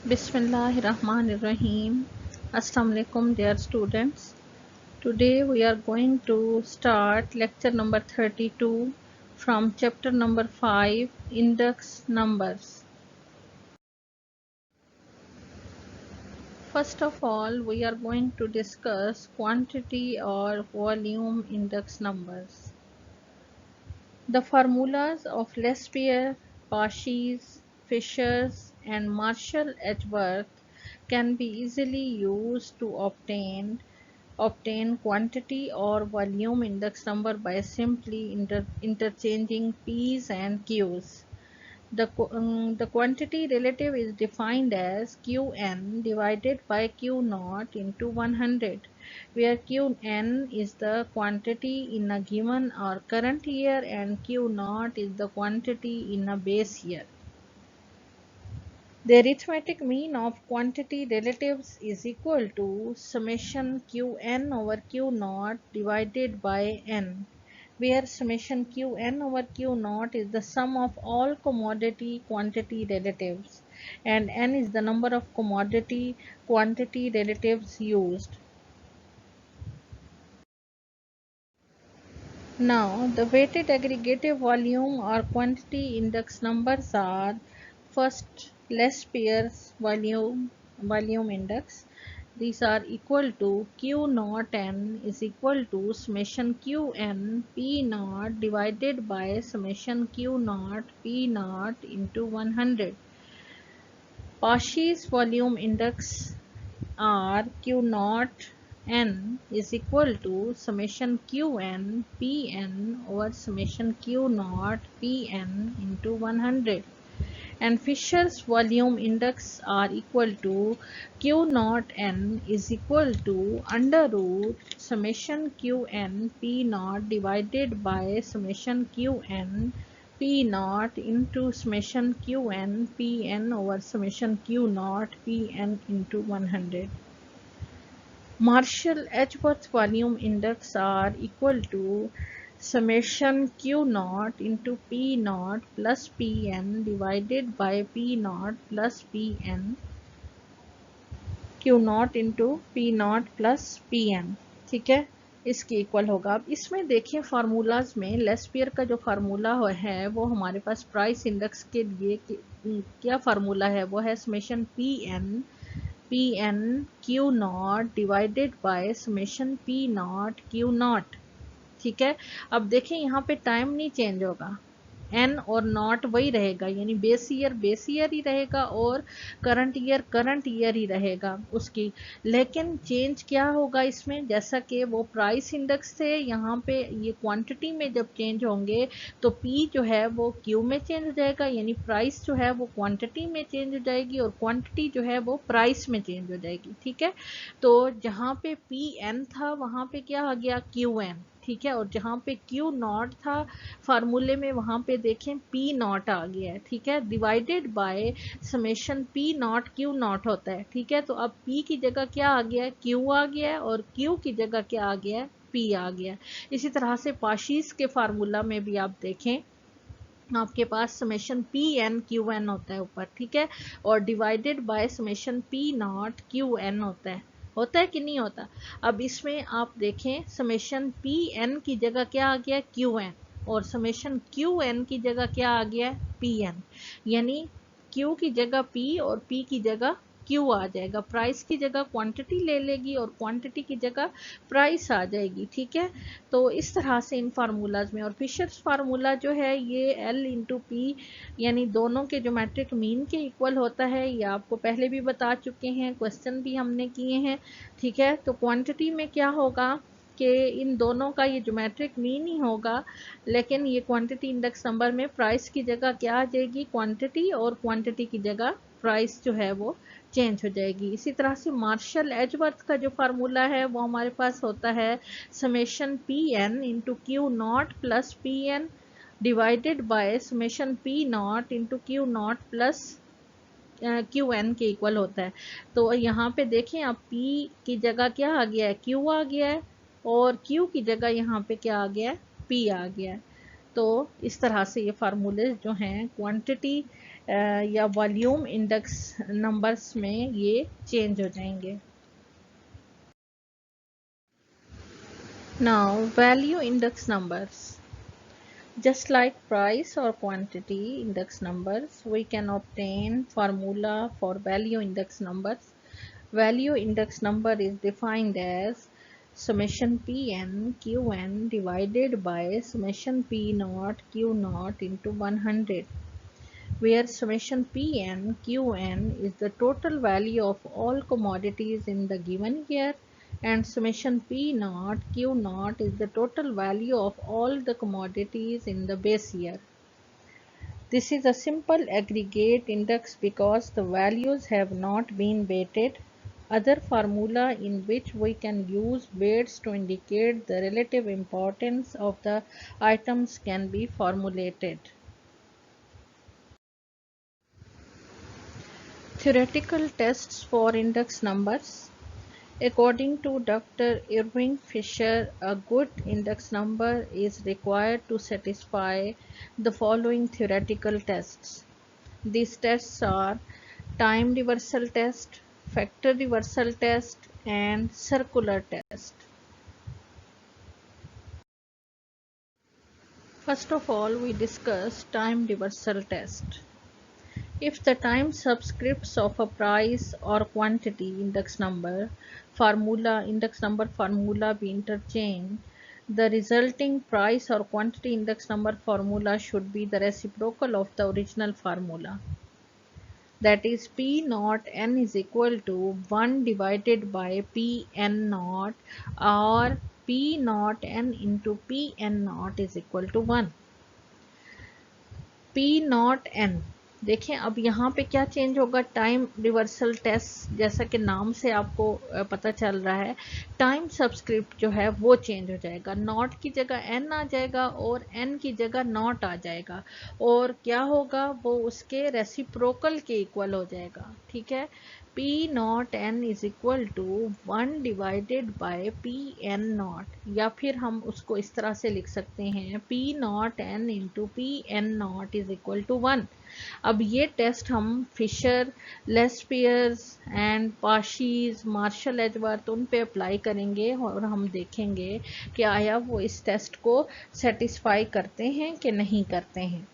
Bismillahirrahmanirrahim. Assalamu alaikum dear students. Today we are going to start lecture number 32 from chapter number 5, Index Numbers. First of all, we are going to discuss quantity or volume index numbers. The formulas of Lespier, Parshis, Fishers and Marshall Edgeworth can be easily used to obtain quantity or volume index number by simply interchanging P's and Q's. The quantity relative is defined as Qn divided by Q naught into 100, where Qn is the quantity in a given or current year and Q naught is the quantity in a base year. The arithmetic mean of quantity relatives is equal to summation Qn over Q naught divided by n, where summation Qn over Q naught is the sum of all commodity quantity relatives and n is the number of commodity quantity relatives used. Now, the weighted aggregative volume or quantity index numbers are: first, Lespier's volume index. These are equal to Q naught n is equal to summation Qn P naught divided by summation Q naught P naught into 100. Parshis volume index are Q naught n is equal to summation Qn Pn over summation Q naught Pn into 100, and Fisher's volume index are equal to Q naught n is equal to under root summation Qn P naught divided by summation Qn P naught into summation Qn Pn over summation Q naught Pn into 100. Marshall Edgeworth volume index are equal to summation Q naught into P naught plus Pn divided by P naught plus Pn, Q naught into P naught plus Pn. ठीक है, इसके equal होगा. अब इसमें देखिए formulas में Laspeyres का जो फार्मूला है वो हमारे पास प्राइस इंडेक्स के लिए क्या फार्मूला है, वो है summation Pn Q naught divided by summation P naught Q naught. ठीक है, अब देखें यहाँ पे टाइम नहीं चेंज होगा, एन और नॉट वही रहेगा, यानी बेस ईयर ही रहेगा और करंट ईयर ही रहेगा उसकी. लेकिन चेंज क्या होगा इसमें, जैसा कि वो प्राइस इंडेक्स थे, यहाँ पे ये क्वांटिटी में जब चेंज होंगे तो पी जो है वो क्यू में चेंज हो जाएगा, यानी प्राइस जो है वो क्वांटिटी में चेंज हो जाएगी और क्वांटिटी जो है वो प्राइस में चेंज हो जाएगी. ठीक है, तो जहाँ पे पी एन था वहाँ पे क्या आ गया क्यू एन. ठीक है, और जहाँ पे Q नॉट था फार्मूले में वहाँ पे देखें P नॉट आ गया है. ठीक है, divided by summation P not Q not होता है. ठीक है, तो अब P की जगह क्या आ गया है, Q आ गया है, और Q की जगह क्या आ गया है, P आ गया. इसी तरह से पार्शीज के फार्मूला में भी आप देखें, आपके पास summation P N Q n होता है ऊपर. ठीक है, और divided by summation P naught Q n होता है कि नहीं होता. अब इसमें आप देखें समेशन पी एन की जगह क्या आ गया क्यू एन और समेशन क्यू एन की जगह क्या आ गया पी एन, यानी क्यू की जगह पी और पी की जगह क्यू आ जाएगा. प्राइस की जगह क्वांटिटी ले लेगी और क्वांटिटी की जगह प्राइस आ जाएगी. ठीक है, तो इस तरह से इन फार्मूलाज में. और फिशर्स फार्मूला जो है ये एल इंटू पी यानी दोनों के ज्योमेट्रिक मीन के इक्वल होता है. ये आपको पहले भी बता चुके हैं, क्वेश्चन भी हमने किए हैं. ठीक है, तो क्वांटिटी में क्या होगा कि इन दोनों का ये ज्योमेट्रिक मीन ही होगा, लेकिन ये क्वांटिटी इंडेक्स नंबर में प्राइस की जगह क्या आ जाएगी क्वांटिटी, और क्वांटिटी की जगह प्राइस जो है वो चेंज हो जाएगी. इसी तरह से मार्शल एजवर्थ का जो फार्मूला है वो हमारे पास होता है summation P N into Q naught plus P N divided by summation P naught into Q naught plus Q N के इक्वल होता है. तो यहाँ पे देखें अब P की जगह क्या आ गया है Q आ गया है, और Q की जगह यहाँ पे क्या आ गया है P आ गया है. तो इस तरह से ये फार्मूले जो हैं क्वांटिटी या वॉल्यूम इंडेक्स नंबर्स में ये चेंज हो जाएंगे. Now value index numbers. Just like price or quantity index numbers, we can obtain formula for value index numbers. Value index number is defined as summation Pn Qn divided by summation P naught Q naught into 100, where summation Pn Qn is the total value of all commodities in the given year and summation P naught Q naught is the total value of all the commodities in the base year. This is a simple aggregate index because the values have not been weighted. Other formula in which we can use weights to indicate the relative importance of the items can be formulated. Theoretical tests for index numbers. According to Dr. Irving Fisher, a good index number is required to satisfy the following theoretical tests. These tests are time reversal test, factor reversal test, and circular test. First of all, we discuss time reversal test. If the time subscripts of a price or quantity index number formula be interchanged, the resulting price or quantity index number formula should be the reciprocal of the original formula. That is, P naught n is equal to 1 divided by P n naught, or P naught n into P n naught is equal to 1. P naught n, देखें अब यहाँ पे क्या change होगा. Time reversal test, जैसा कि नाम से आपको पता चल रहा है, टाइम सबस्क्रिप्ट जो है वो चेंज हो जाएगा. नॉट की जगह n आ जाएगा और n की जगह नॉट आ जाएगा, और क्या होगा, वो उसके रेसिप्रोकल के इक्वल हो जाएगा. ठीक है. P naught n is equal to 1 divided by P n naught, या फिर हम उसको इस तरह से लिख सकते हैं P naught n into P n naught is equal to 1. अब ये टेस्ट हम Fisher, Laspeyres and Paasche's, Marshall Edgeworth, उन पे अप्लाई करेंगे और हम देखेंगे कि आया वो इस टेस्ट को सेटिस्फाई करते हैं कि नहीं करते हैं.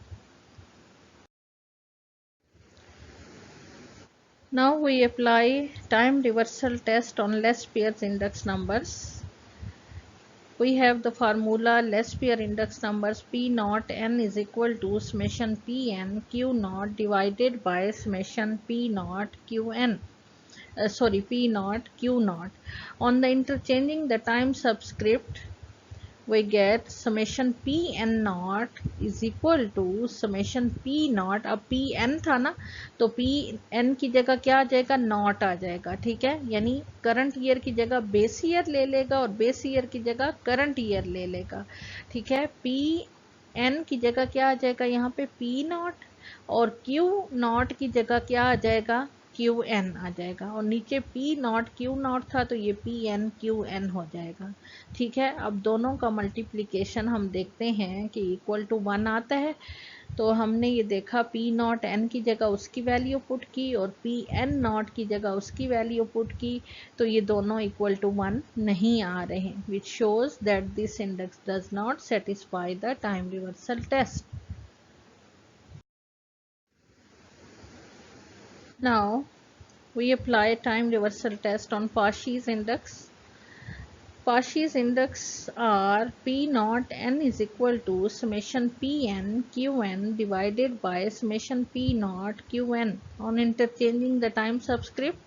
Now we apply time reversal test on Lespier's index numbers. We have the formula Lespier index numbers P naught n is equal to summation P n Q naught divided by summation P naught Q n. P naught Q naught. On the interchanging the time subscript, we get summation P n naught is equal to summation P naught. अब P n था ना, तो P n की जगह क्या आ जाएगा, not आ जाएगा. ठीक है, यानी करंट ईयर की जगह बेस ईयर ले लेगा और बेस ईयर की जगह करंट ईयर ले लेगा. ठीक है. P n की जगह क्या आ जाएगा, यहाँ पे P नॉट, और Q नॉट की जगह क्या आ जाएगा, क्यू एन आ जाएगा, और नीचे P नॉट Q नॉट था तो ये P n Q n हो जाएगा. ठीक है. अब दोनों का मल्टीप्लिकेशन हम देखते हैं कि इक्वल टू 1 आता है. तो हमने ये देखा P नॉट n की जगह उसकी वैल्यू पुट की और P n नॉट की जगह उसकी वैल्यू पुट की, तो ये दोनों इक्वल टू 1 नहीं आ रहे हैं, which shows that this index does not satisfy the time reversal test. Now we apply time reversal test on Parshey's index. Parshey's index are P naught n is equal to summation P n Q n divided by summation P naught Q n. On interchanging the time subscript,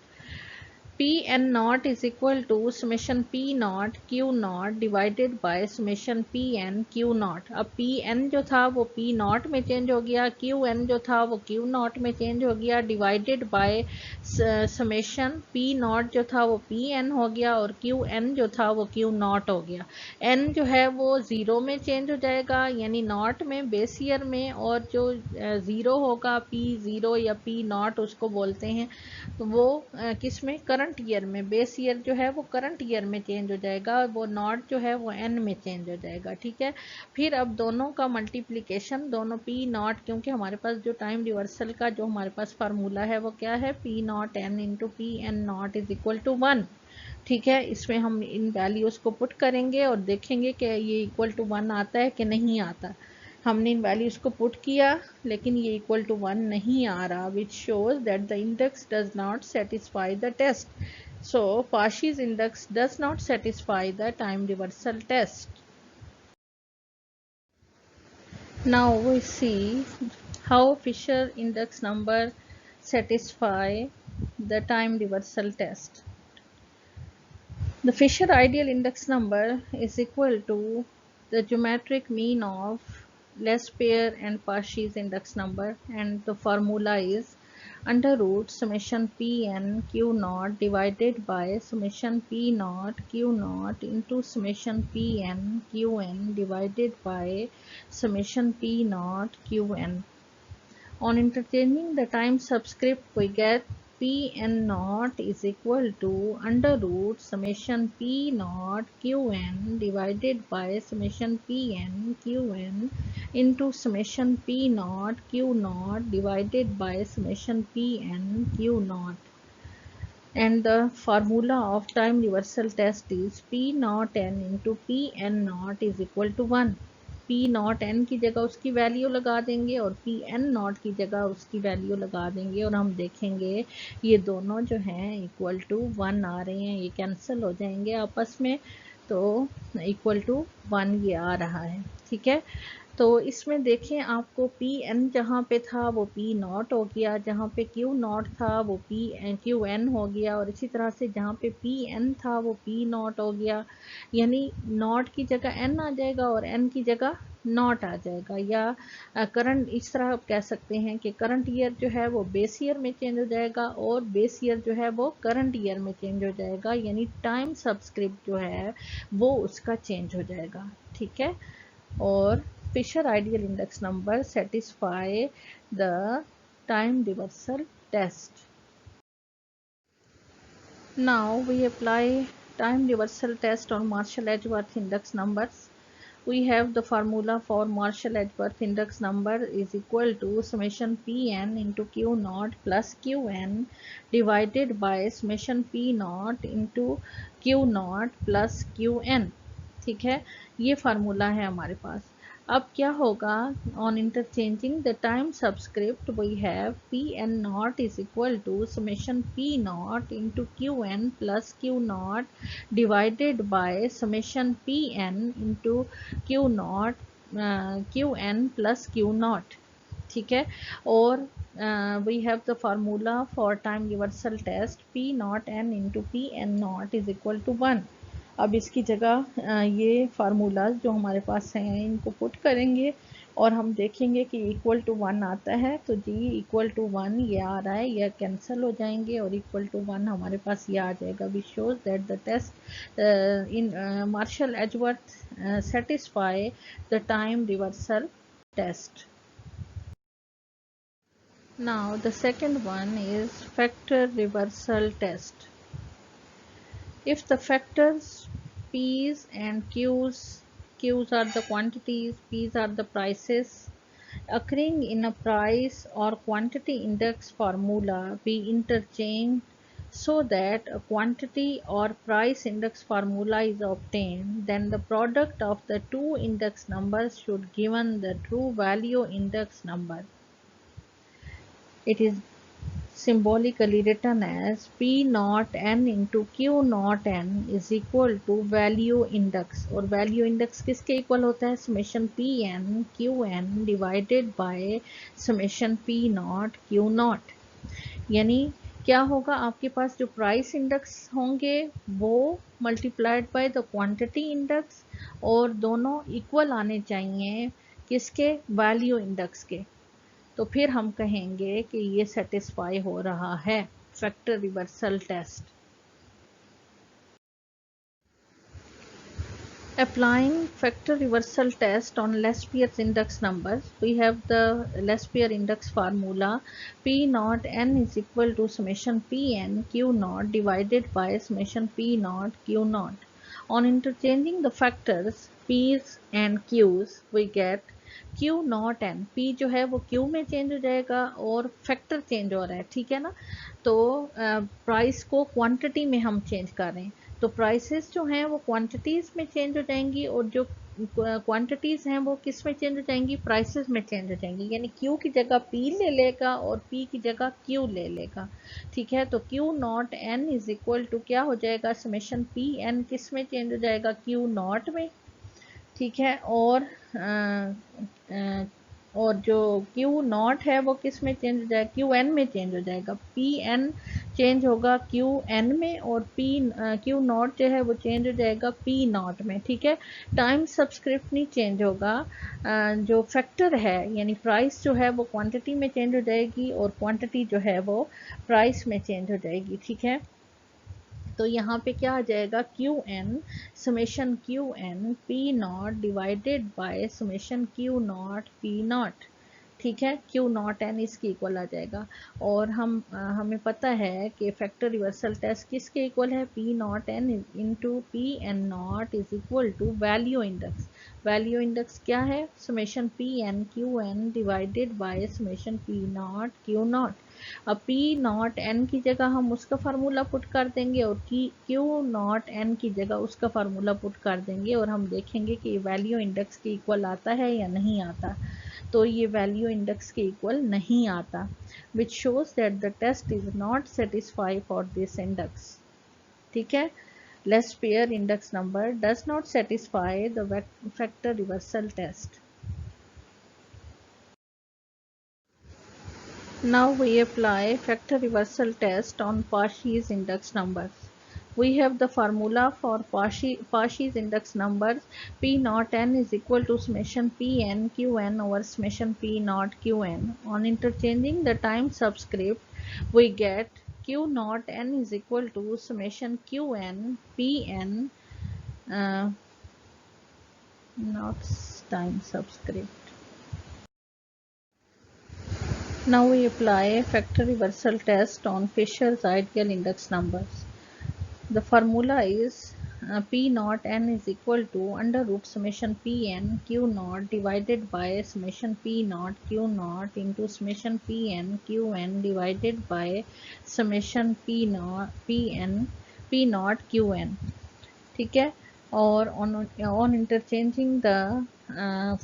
P n naught is equal to summation P naught Q naught divided by summation P n Q naught. अब P n जो था वो P naught में change हो गया, Q n जो था वो Q naught में चेंज हो गया, divided by summation P naught जो था वो P n हो गया और Q n जो था वो Q naught हो गया. n जो है वो 0 में चेंज हो जाएगा, यानी नॉट में, बेस ईयर में, और जो 0 होगा P0 या P naught उसको बोलते हैं, वो किस में, करंट करंट ईयर में, बेस ईयर जो है वो करंट ईयर में चेंज हो जाएगा और वो नॉट जो है वो एन में चेंज हो जाएगा, ठीक है। फिर अब दोनों का मल्टीप्लिकेशन, दोनों पी नॉट, क्योंकि हमारे पास जो टाइम रिवर्सल का जो हमारे पास फार्मूला है वो क्या है, P naught N into P N naught is equal to 1, ठीक है। इसमें हम इन वैल्यूज़ को पुट करेंगे और देखेंगे कि ये इक्वल टू 1 आता है कि नहीं आता। हमने इन वैल्यूज़ को पुट किया लेकिन ये इक्वल टू 1 नहीं आ रहा, which shows that the index does not satisfy the test. So Paashi's index does not satisfy the time reversal test. Now we see how Fisher index number satisfy the time reversal test. The Fisher ideal index number is equal to the geometric mean of less pair and Paashi's index number, and the formula is under root summation Pn Q naught divided by summation P naught Q naught into summation Pn Qn divided by summation P naught Qn. On interchanging the time subscript, we get Pn naught is equal to under root summation P naught Qn divided by summation Pn Qn into summation P naught Q naught divided by summation Pn Q naught. And the formula of time reversal test is P naught n into Pn naught is equal to 1. P naught n की जगह उसकी value लगा देंगे और P n not की जगह उसकी value लगा देंगे और हम देखेंगे ये दोनों जो हैं इक्वल टू 1 आ रहे हैं, ये कैंसिल हो जाएंगे आपस में, तो इक्वल टू 1 ये आ रहा है, ठीक है। तो इसमें देखें आपको पी एन जहाँ पे था वो पी नॉट हो गया, जहाँ पे क्यू नॉट था वो क्यू एन हो गया, और इसी तरह से जहाँ पे पी एन था वो पी नॉट हो गया, यानी नॉट की जगह एन आ जाएगा और एन की जगह नॉट आ जाएगा। या करंट, इस तरह आप कह सकते हैं कि करंट ईयर जो है वो बेस ईयर में चेंज हो जाएगा और बेस ईयर जो है वो करंट ईयर में चेंज हो जाएगा, यानी टाइम सबस्क्रिप्ट जो है वो उसका चेंज हो जाएगा, ठीक है। और Fisher ideal index number satisfy the time reversal test. Now we apply time reversal test on Marshall-Edgeworth index numbers. We have the formula for Marshall-Edgeworth index number is equal to summation Pn into Q naught plus Qn divided by summation P naught into Q naught plus Qn, ठीक है। ये formula है हमारे पास। अब क्या होगा, on interchanging the time subscript we have P N naught is equal to summation P naught into Q N plus Q naught divided by summation P N into Q naught Q N plus Q naught, ठीक है। और we have the formula for time reversal test P naught N into P N naught is equal to 1। अब इसकी जगह ये formulas जो हमारे पास हैं इनको पुट करेंगे और हम देखेंगे कि इक्वल टू 1 आता है, तो जी इक्वल टू 1 ये आ रहा है, यह कैंसिल हो जाएंगे और इक्वल टू 1 हमारे पास ये आ जाएगा, which shows that the test in Marshall Edgeworth satisfy the time reversal test. Now the second one is factor reversal test. If the factors P's and Q's are the quantities, P's are the prices, occurring in a price or quantity index formula be interchanged so that a quantity or price index formula is obtained, then the product of the two index numbers should given the true value index number. It is symbolically written as P naught n into Q naught n is equal to value index, और value index किसके इक्वल होता है, summation P n Q n divided by summation P naught Q naught। यानी क्या होगा, आपके पास जो प्राइस इंडेक्स होंगे वो multiplied by the quantity index और दोनों इक्वल आने चाहिए किसके, वैल्यू इंडेक्स के, तो फिर हम कहेंगे कि ये सेटिस्फाई हो रहा है factor reversal test. Applying factor reversal test on Lespier index numbers, we have the Lespier index formula. P naught n is equal to summation p n q naught divided by summation p naught q naught. On interchanging the factors p's and q's, we get q naught n. p जो है वो q में change हो जाएगा और factor change हो रहा है, ठीक है ना। तो प्राइस को क्वांटिटी में हम चेंज कर रहे हैं, तो प्राइसेस जो हैं वो क्वांटिटीज़ में चेंज हो जाएंगी और जो क्वांटिटीज़ हैं वो किस में चेंज हो जाएंगी, प्राइसेस में चेंज हो जाएंगी। यानी Q की जगह P ले लेगा और P की जगह Q ले लेगा, ठीक है। तो Q naught N is equal to क्या हो जाएगा, समेशन P N किस में चेंज हो जाएगा, Q नॉट में, ठीक है। और जो Q नॉट है वो किस में चेंज हो जाएगा, Q N में चेंज हो जाएगा। P N चेंज होगा Q N में और Q नॉट जो है वो चेंज हो जाएगा P नॉट में, ठीक है। टाइम सब्सक्रिप्ट नहीं चेंज होगा, जो फैक्टर है यानी प्राइस जो है वो क्वांटिटी में चेंज हो जाएगी और क्वांटिटी जो है वो प्राइस में चेंज हो जाएगी, ठीक है। तो यहाँ पे क्या आ जाएगा, Q N summation Q N P naught divided by summation Q naught P naught, ठीक है। क्यू नॉट एन इसके इक्वल आ जाएगा। और हमें पता है कि फैक्टर रिवर्सल टेस्ट किसके इक्वल है, P naught N into P N naught is equal to value index. Value index क्या है, summation P N Q N divided by summation P naught Q naught. अब P नॉट N की जगह हम उसका formula put कर देंगे और Q नॉट N की जगह उसका फार्मूला पुट कर देंगे और हम देखेंगे कि वैल्यू इंडेक्स के इक्वल आता है या नहीं आता। तो ये वैल्यू इंडेक्स के इक्वल नहीं आता, which shows that the test is not satisfy for this index, ठीक है। Laspeyres index number does not satisfy the factor reversal test. Now we apply factor reversal test on Parshe's index numbers. We have the formula for Parshe's index numbers. P naught n is equal to summation P n q n over summation P naught q n. On interchanging the time subscript, we get Q naught n is equal to summation Q n P n, not time subscript. Now we apply factor reversal test on Fisher's ideal index numbers. The formula is P naught n is equal to under root summation P n q naught divided by summation P naught q naught into summation P n q n divided by summation P naught q n, ठीक है। और on interchanging the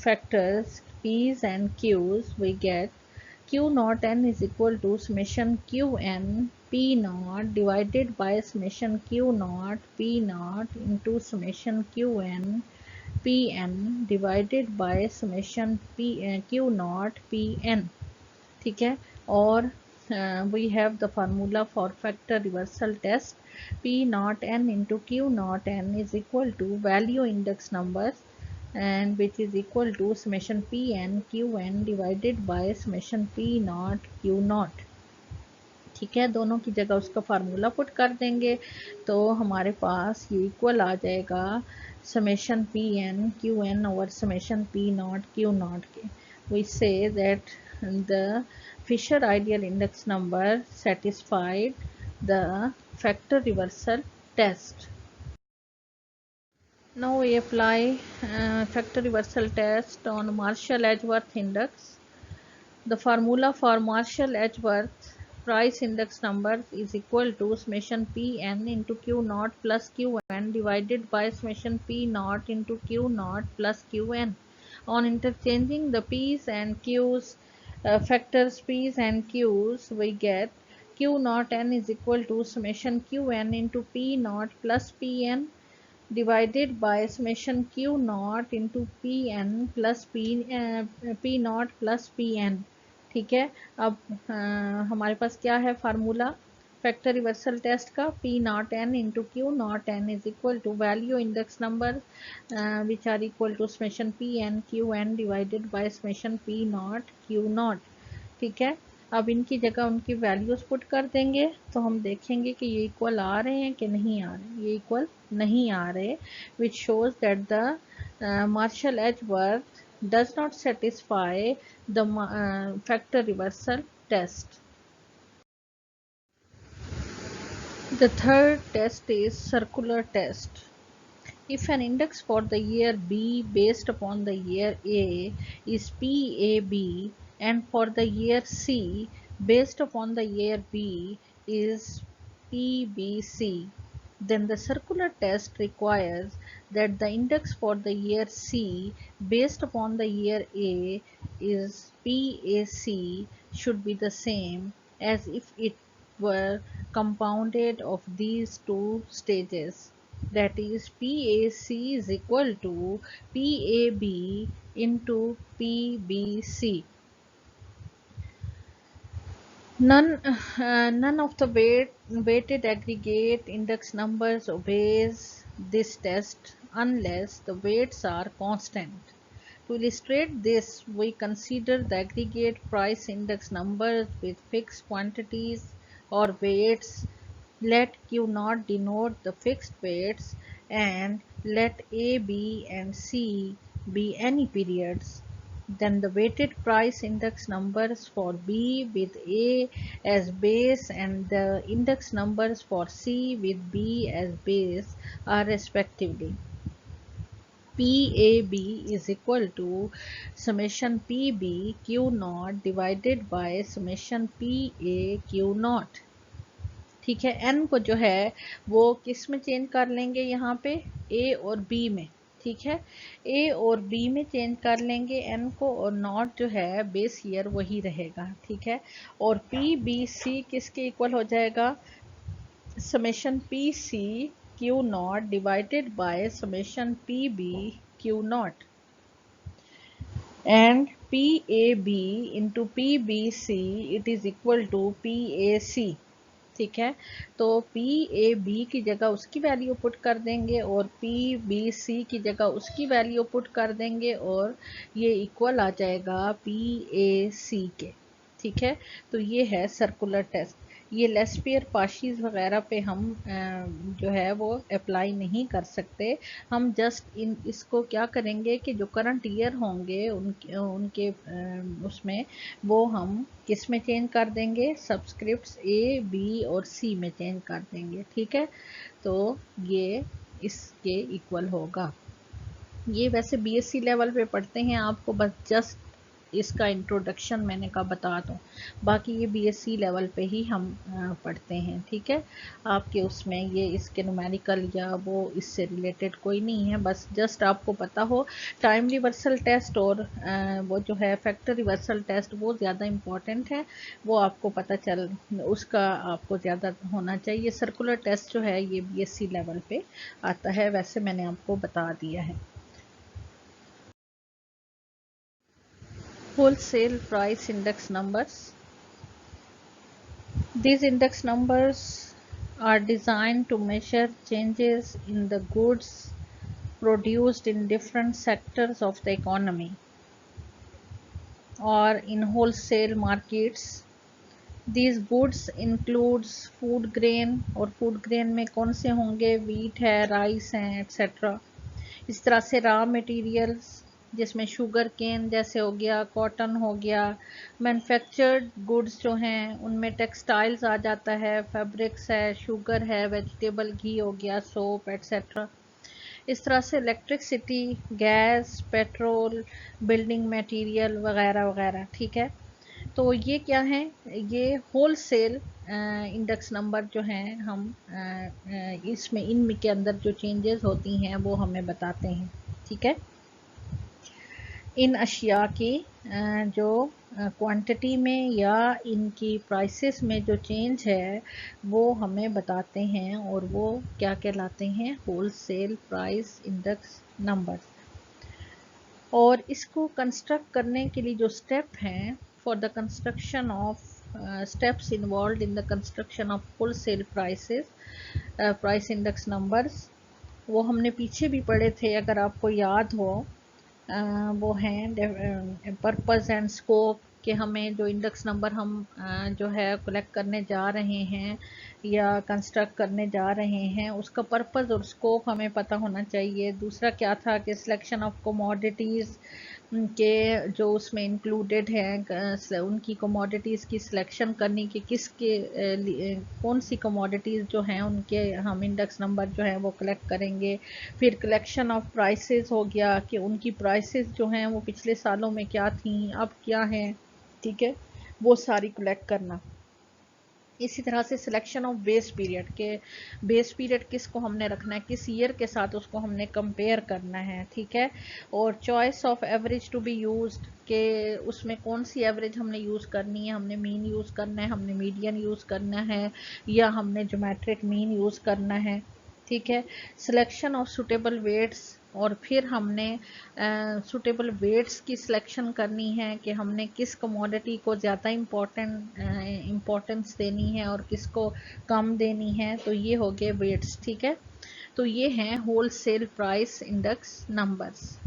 factors p's and q's, we get Q naught n is equal to summation Q n P naught divided by summation Q naught P naught into summation Q n P n divided by summation Q naught P n, ठीक है। और we have the formula for factor reversal test. P naught n into Q naught n is equal to value index numbers and which is equal to summation P n Q n divided by summation P naught Q naught, ठीक है। दोनों की जगह उसका formula put कर देंगे तो हमारे पास ये इक्वल आ जाएगा summation P n Q n over summation P naught Q naught के। We say that the Fisher ideal index number satisfied the factor reversal test. Now we apply factor reversal test on Marshall-Edgeworth index. The formula for Marshall-Edgeworth price index numbers is equal to summation P n into Q naught plus Q n divided by summation P naught into Q naught plus Q n. On interchanging the P's and Q's, factors P's and Q's, we get Q naught n is equal to summation Q n into P naught plus P n divided by summation Q naught into P n plus P naught plus P n, ठीक है। अब हमारे पास क्या है formula factor reversal test का, P naught n into Q naught n is equal to value index number which are equal to summation P n Q n divided by summation P naught Q naught, ठीक है। अब इनकी जगह उनकी values put कर देंगे तो हम देखेंगे कि ये इक्वल आ रहे हैं कि नहीं आ रहे, ये इक्वल नहीं आ रहे, which shows that the Marshall Edgeworth does not satisfy the factor reversal test. The third test is circular test. If an index for the year B based upon the year A is PAB and for the year C based upon the year B is PBC, then the circular test requires that the index for the year C based upon the year A is PAC should be the same as if it were compounded of these two stages, that is PAC is equal to PAB into PBC. None of the weighted aggregate index numbers obeys this test unless the weights are constant. To illustrate this, we consider the aggregate price index numbers with fixed quantities or weights. Let Q0 denote the fixed weights and let A, B and C be any periods. Then the weighted price index numbers for B with A as base and the index numbers for C with B as base are respectively. PAB is equal to summation PB Q0 divided by summation PA Q0. ठीक है, n को जो है वो किस में change कर लेंगे, यहाँ पे a और b में, ठीक है, a और b में चेंज कर लेंगे n को, और नॉट जो है बेस ईयर वही रहेगा, ठीक है, और p b c किसके इक्वल हो जाएगा, summation p c q naught divided by summation p b q naught and p a b into p b c it is equal to p a c, ठीक है, तो P a B की जगह उसकी value put कर देंगे और P b सी की जगह उसकी वैल्यू पुट कर देंगे और ये इक्वल आ जाएगा पी ए सी के, ठीक है। तो ये है सर्कुलर टेस्ट। ये लेस्पियर पाशीज वगैरह पे हम जो है वो अप्लाई नहीं कर सकते, हम जस्ट इसको क्या करेंगे कि जो करंट ईयर होंगे उनके उसमें वो हम किस में चेंज कर देंगे, सब्सक्रिप्ट्स ए बी और सी में चेंज कर देंगे, ठीक है। तो ये इसके इक्वल होगा। ये वैसे बीएससी लेवल पे पढ़ते हैं, आपको बस जस्ट इसका इंट्रोडक्शन मैंने कहा बता दूं, बाकी ये बीएससी लेवल पे ही हम पढ़ते हैं, ठीक है। आपके उसमें ये इसके न्यूमेरिकल या वो इससे रिलेटेड कोई नहीं है, बस जस्ट आपको पता हो टाइम रिवर्सल टेस्ट और वो जो है फैक्टर रिवर्सल टेस्ट वो ज़्यादा इम्पॉर्टेंट है, वो आपको पता चल उसका आपको ज़्यादा होना चाहिए। सर्कुलर टेस्ट जो है ये बीएससी लेवल पे आता है, वैसे मैंने आपको बता दिया है। Wholesale price index numbers. These index numbers are designed to measure changes in the goods produced in different sectors of the economy or in wholesale markets. These goods includes food grain, और food grain में कौन से होंगे, wheat है, rice हैं, etc. इस तरह से raw materials जिसमें शुगर केन जैसे हो गया, कॉटन हो गया, मैन्युफैक्चर्ड गुड्स जो हैं उनमें टेक्सटाइल्स आ जाता है, फैब्रिक्स है, शुगर है, वेजिटेबल घी हो गया, सोप एट्सेट्रा। इस तरह से electricity, gas, petrol, building material वगैरह वगैरह, ठीक है। तो ये क्या है, ये होलसेल इंडेक्स नंबर जो हैं हम इसमें इनके अंदर जो चेंजेस होती हैं वो हमें बताते हैं, ठीक है। इन अशिया की जो क्वांटिटी में या इनकी प्राइसेस में जो चेंज है वो हमें बताते हैं और वो क्या कहलाते हैं, होलसेल प्राइस इंडेक्स नंबर। और इसको कंस्ट्रक्ट करने के लिए जो स्टेप हैं, for the construction of steps involved in the construction of wholesale prices price index numbers, वो हमने पीछे भी पढ़े थे, अगर आपको याद हो वो हैं पर्पस एंड स्कोप, कि हमें जो इंडेक्स नंबर हम जो है कलेक्ट करने जा रहे हैं या कंस्ट्रक्ट करने जा रहे हैं, उसका पर्पस और स्कोप हमें पता होना चाहिए। दूसरा क्या था कि सिलेक्शन ऑफ कमोडिटीज़ के जो उसमें इंक्लूडेड हैं, उनकी कमोडिटीज़ की सिलेक्शन करनी कि किसके कौन सी कमोडिटीज़ जो हैं उनके हम इंडेक्स नंबर जो है वो कलेक्ट करेंगे। फिर कलेक्शन ऑफ प्राइसेस हो गया कि उनकी प्राइसेस जो हैं वो पिछले सालों में क्या थी, अब क्या हैं, ठीक है, वो सारी कलेक्ट करना। इसी तरह से सिलेक्शन ऑफ बेस पीरियड के बेस पीरियड किसको हमने रखना है, किस ईयर के साथ उसको हमने कंपेयर करना है, ठीक है। और choice of average to be used के उसमें कौन सी एवरेज हमने यूज़ करनी है, हमने मीन यूज़ करना है, हमने मीडियन यूज़ करना है, या हमने ज्योमेट्रिक मीन यूज़ करना है, ठीक है। सिलेक्शन ऑफ सुटेबल वेट्स, और फिर हमने सुटेबल वेट्स की सिलेक्शन करनी है कि हमने किस कमोडिटी को ज़्यादा इम्पोर्टेंस देनी है और किसको कम देनी है, तो ये हो गए वेट्स, ठीक है। तो ये हैं wholesale price index numbers.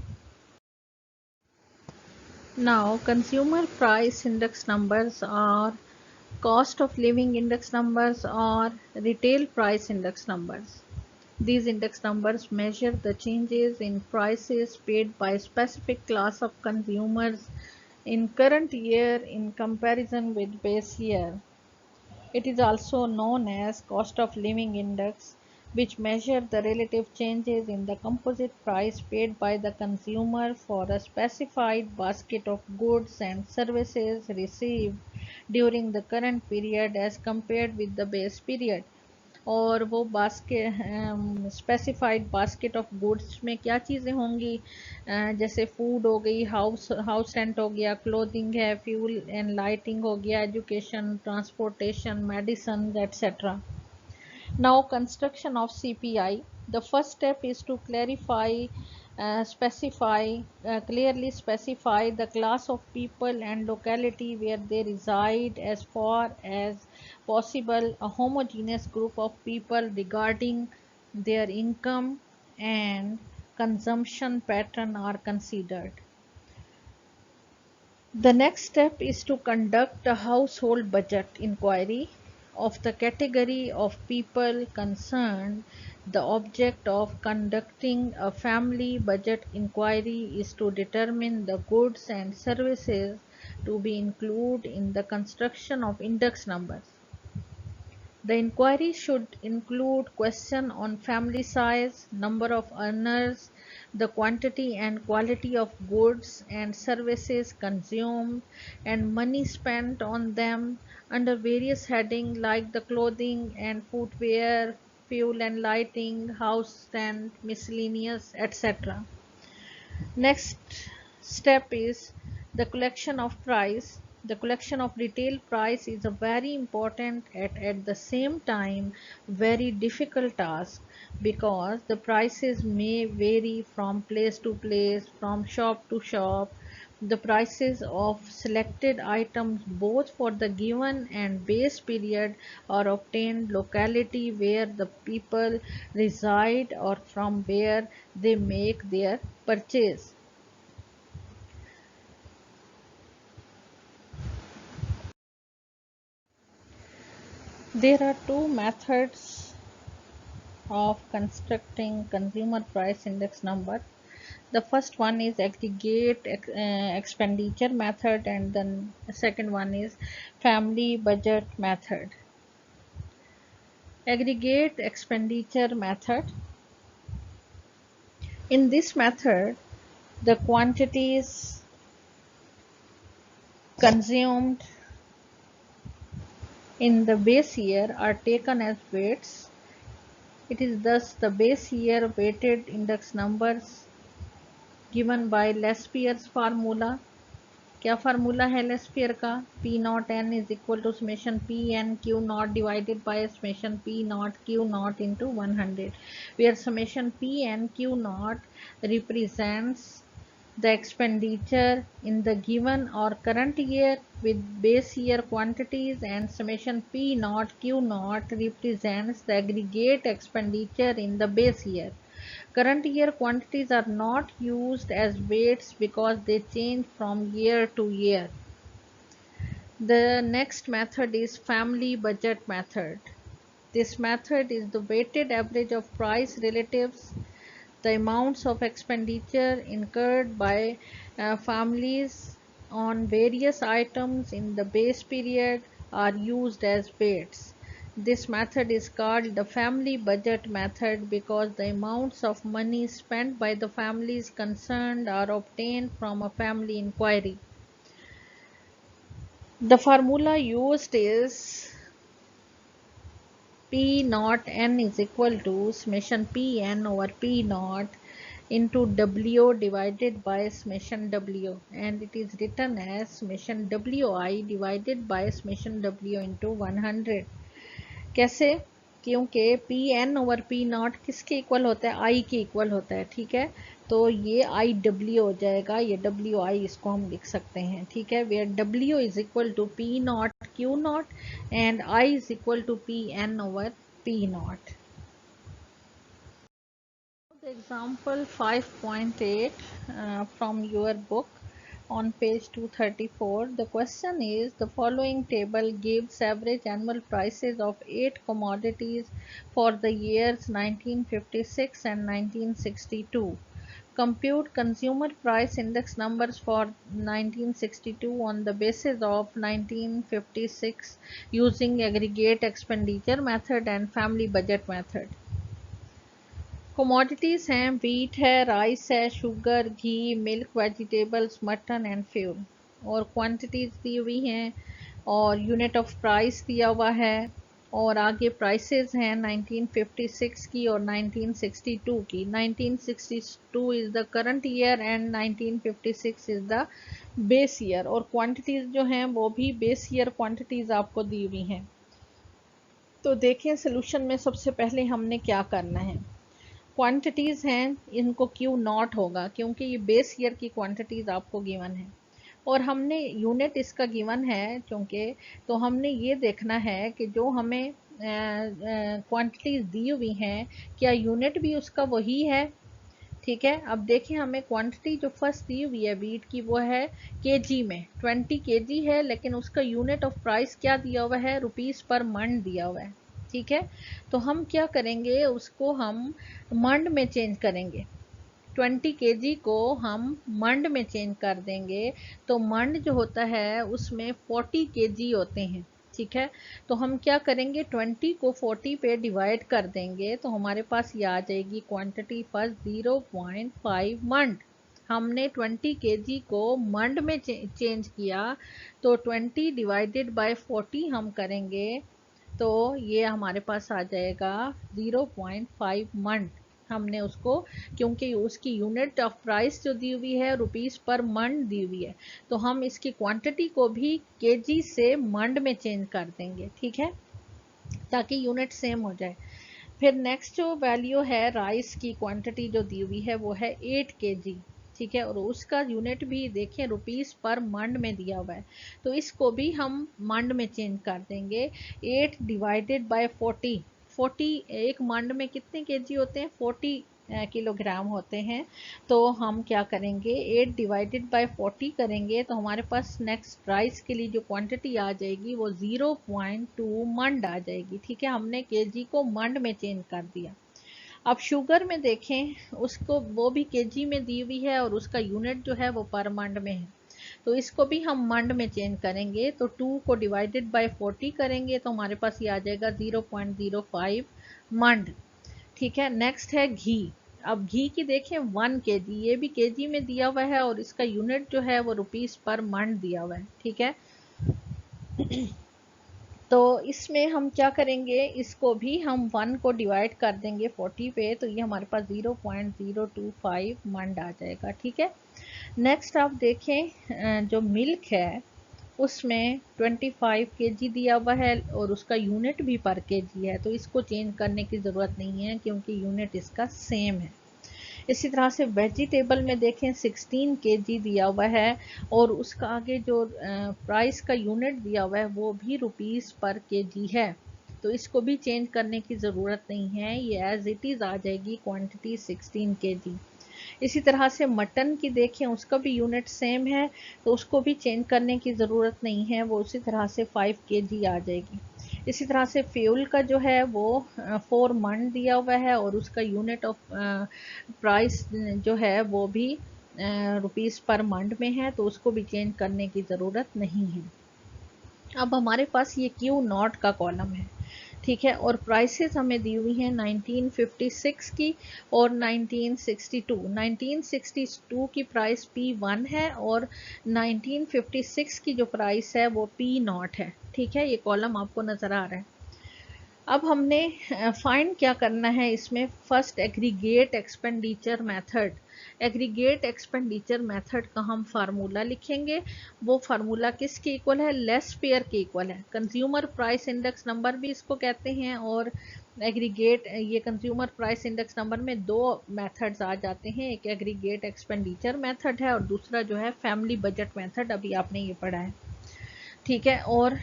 Now consumer price index numbers और cost of living index numbers or retail price index numbers. These index numbers measure the changes in prices paid by a specific class of consumers in current year in comparison with base year. It is also known as cost of living index, which measure the relative changes in the composite price paid by the consumer for a specified basket of goods and services received during the current period as compared with the base period. और वो basket specified basket of goods में क्या चीज़ें होंगी, जैसे food हो गई, house rent हो गया, क्लोथिंग है, फ्यूल एंड लाइटिंग हो गया, education, transportation, medicine etcetera. Now construction of CPI. The first step is to clearly specify the class of people and locality where they reside, as far as possible a homogeneous group of people regarding their income and consumption pattern are considered. The next step is to conduct a household budget inquiry of the category of people concerned. The object of conducting a family budget inquiry is to determine the goods and services to be included in the construction of index numbers. The inquiry should include question on family size, number of earners, the quantity and quality of goods and services consumed, and money spent on them under various headings like the clothing and footwear, fuel and lighting, house rent, miscellaneous, etc. Next step is the collection of price. The collection of retail price is a very important at the same time very difficult task, because the prices may vary from place to place, from shop to shop. The prices of selected items both for the given and base period are obtained locality where the people reside or from where they make their purchase. There are two methods of constructing consumer price index number. The first one is aggregate expenditure method, and then the second one is family budget method. Aggregate expenditure method. In this method, the quantities consumed in the base year are taken as weights. It is thus the base year weighted index numbers given by Lespier's formula. क्या formula है Laspeyres का, P naught N is equal to summation P N Q naught divided by summation P naught Q naught into 100, where summation P N Q naught represents the expenditure in the given or current year with base year quantities, and summation P naught Q naught represents the aggregate expenditure in the base year. Current year quantities are not used as weights because they change from year to year. The next method is family budget method. This method is the weighted average of price relatives. The amounts of expenditure incurred by families on various items in the base period are used as weights. This method is called the family budget method because the amounts of money spent by the families concerned are obtained from a family inquiry. The formula used is P naught n is equal to summation P n over P naught into W divided by summation W, and it is written as summation Wi divided by summation W into 100. कैसे? क्योंकि P N over P naught किसके इक्वल होता है? आई के इक्वल होता है, ठीक है। तो ये आई डब्ल्यू हो जाएगा, ये डब्ल्यू आई इसको हम लिख सकते हैं, ठीक है। Where W is equal to P naught Q naught and I is equal to P N over P naught. Example 5.8 from your book on page 234. The question is, the following table gives average annual prices of 8 commodities for the years 1956 and 1962. Compute consumer price index numbers for 1962 on the basis of 1956 using aggregate expenditure method and family budget method. Commodities हैं, wheat है, rice है, sugar, ghee, milk, vegetables, mutton and fuel. और quantities दी हुई हैं और unit of price दिया हुआ है और आगे प्राइसेस हैं 1956 की और 1962 की। 1962 is the current year and 1956 is the base year, और क्वांटिटीज़ जो हैं वो भी बेस ईयर क्वांटिटीज़ आपको दी हुई हैं। तो देखें सोल्यूशन में सबसे पहले हमने क्या करना है। क्वांटिटीज़ हैं, इनको क्यू नॉट होगा क्योंकि ये बेस ईयर की क्वांटिटीज़ आपको गिवन है और हमने यूनिट इसका गिवन है क्योंकि, तो हमने ये देखना है कि जो हमें क्वांटिटीज़ दी हुई हैं क्या यूनिट भी उसका वही है, ठीक है। अब देखें, हमें क्वांटिटी जो फर्स्ट दी हुई है वीट की वो है केजी में, 20 केजी है, लेकिन उसका यूनिट ऑफ प्राइस क्या दिया हुआ है? रुपीस पर मंड दिया हुआ है, ठीक है। तो हम क्या करेंगे, उसको हम मंड में चेंज करेंगे। 20 केजी को हम मंड में चेंज कर देंगे तो मंड जो होता है उसमें 40 केजी होते हैं, ठीक है। तो हम क्या करेंगे, 20 को 40 पे डिवाइड कर देंगे तो हमारे पास ये आ जाएगी क्वांटिटी पर 0.5 मंड। हमने 20 केजी को मंड में चेंज किया तो 20 डिवाइडेड बाय 40 हम करेंगे तो ये हमारे पास आ जाएगा 0.5 मंड। हमने उसको, क्योंकि उसकी यूनिट ऑफ प्राइस जो दी हुई है रुपीस पर मंड दी हुई है, तो हम इसकी क्वांटिटी को भी केजी से मंड में चेंज कर देंगे, ठीक है, ताकि यूनिट सेम हो जाए। फिर नेक्स्ट जो वैल्यू है राइस की क्वांटिटी जो दी हुई है वो है 8 केजी, ठीक है, और उसका यूनिट भी देखें रुपीस पर मंड में दिया हुआ है, तो इसको भी हम मंड में चेंज कर देंगे। 8 डिवाइडेड बाय 40, 40 एक मंड में कितने केजी होते हैं? 40 किलोग्राम होते हैं। तो हम क्या करेंगे, 8 डिवाइडेड बाय 40 करेंगे तो हमारे पास नेक्स्ट राइस के लिए जो क्वांटिटी आ जाएगी वो 0.2 मंड आ जाएगी, ठीक है। हमने केजी को मंड में चेंज कर दिया। अब शुगर में देखें, उसको वो भी केजी में दी हुई है और उसका यूनिट जो है वो पर मंड में है, तो इसको भी हम मंड में चेंज करेंगे। तो 2 को डिवाइडेड बाय 40 करेंगे तो हमारे पास ये आ जाएगा 0.05 मंड, ठीक है। नेक्स्ट है घी। अब घी की देखें 1 केजी, ये भी केजी में दिया हुआ है और इसका यूनिट जो है वो रुपीस पर मंड दिया हुआ है, ठीक है। तो इसमें हम क्या करेंगे, इसको भी हम 1 को डिवाइड कर देंगे 40 पे तो ये हमारे पास 0.025 मंड आ जाएगा, ठीक है। नेक्स्ट आप देखें जो मिल्क है उसमें 25 केजी दिया हुआ है और उसका यूनिट भी पर केजी है, तो इसको चेंज करने की ज़रूरत नहीं है क्योंकि यूनिट इसका सेम है। इसी तरह से वेजिटेबल में देखें 16 केजी दिया हुआ है और उसका आगे जो प्राइस का यूनिट दिया हुआ है वो भी रुपीस पर केजी है, तो इसको भी चेंज करने की ज़रूरत नहीं है, ये एज इट इज़ आ जाएगी क्वांटिटी 16 kg। इसी तरह से मटन की देखें, उसका भी यूनिट सेम है, तो उसको भी चेंज करने की ज़रूरत नहीं है, वो उसी तरह से 5 kg आ जाएगी। इसी तरह से फ्यूल का जो है वो 4 मन दिया हुआ है और उसका यूनिट ऑफ प्राइस जो है वो भी रुपीज़ पर मंथ में है, तो उसको भी चेंज करने की ज़रूरत नहीं है। अब हमारे पास ये क्यू नॉट का कॉलम है, ठीक है, और प्राइसेस हमें दी हुई हैं 1956 की और 1962। 1962 की प्राइस P1 है और 1956 की जो प्राइस है वो P0 है, ठीक है, ये कॉलम आपको नज़र आ रहा है। अब हमने फाइंड क्या करना है इसमें, first aggregate expenditure method. Aggregate expenditure method का हम फार्मूला लिखेंगे, वो फार्मूला किसके इक्वल है, लेस पेयर के इक्वल है। कंज्यूमर प्राइस इंडेक्स नंबर भी इसको कहते हैं, और एग्रीगेट, ये कंज्यूमर प्राइस इंडेक्स नंबर में दो मेथड्स आ जाते हैं, एक एग्रीगेट एक्सपेंडिचर मेथड है और दूसरा जो है फैमिली बजट मेथड, अभी आपने ये पढ़ा है, ठीक है। और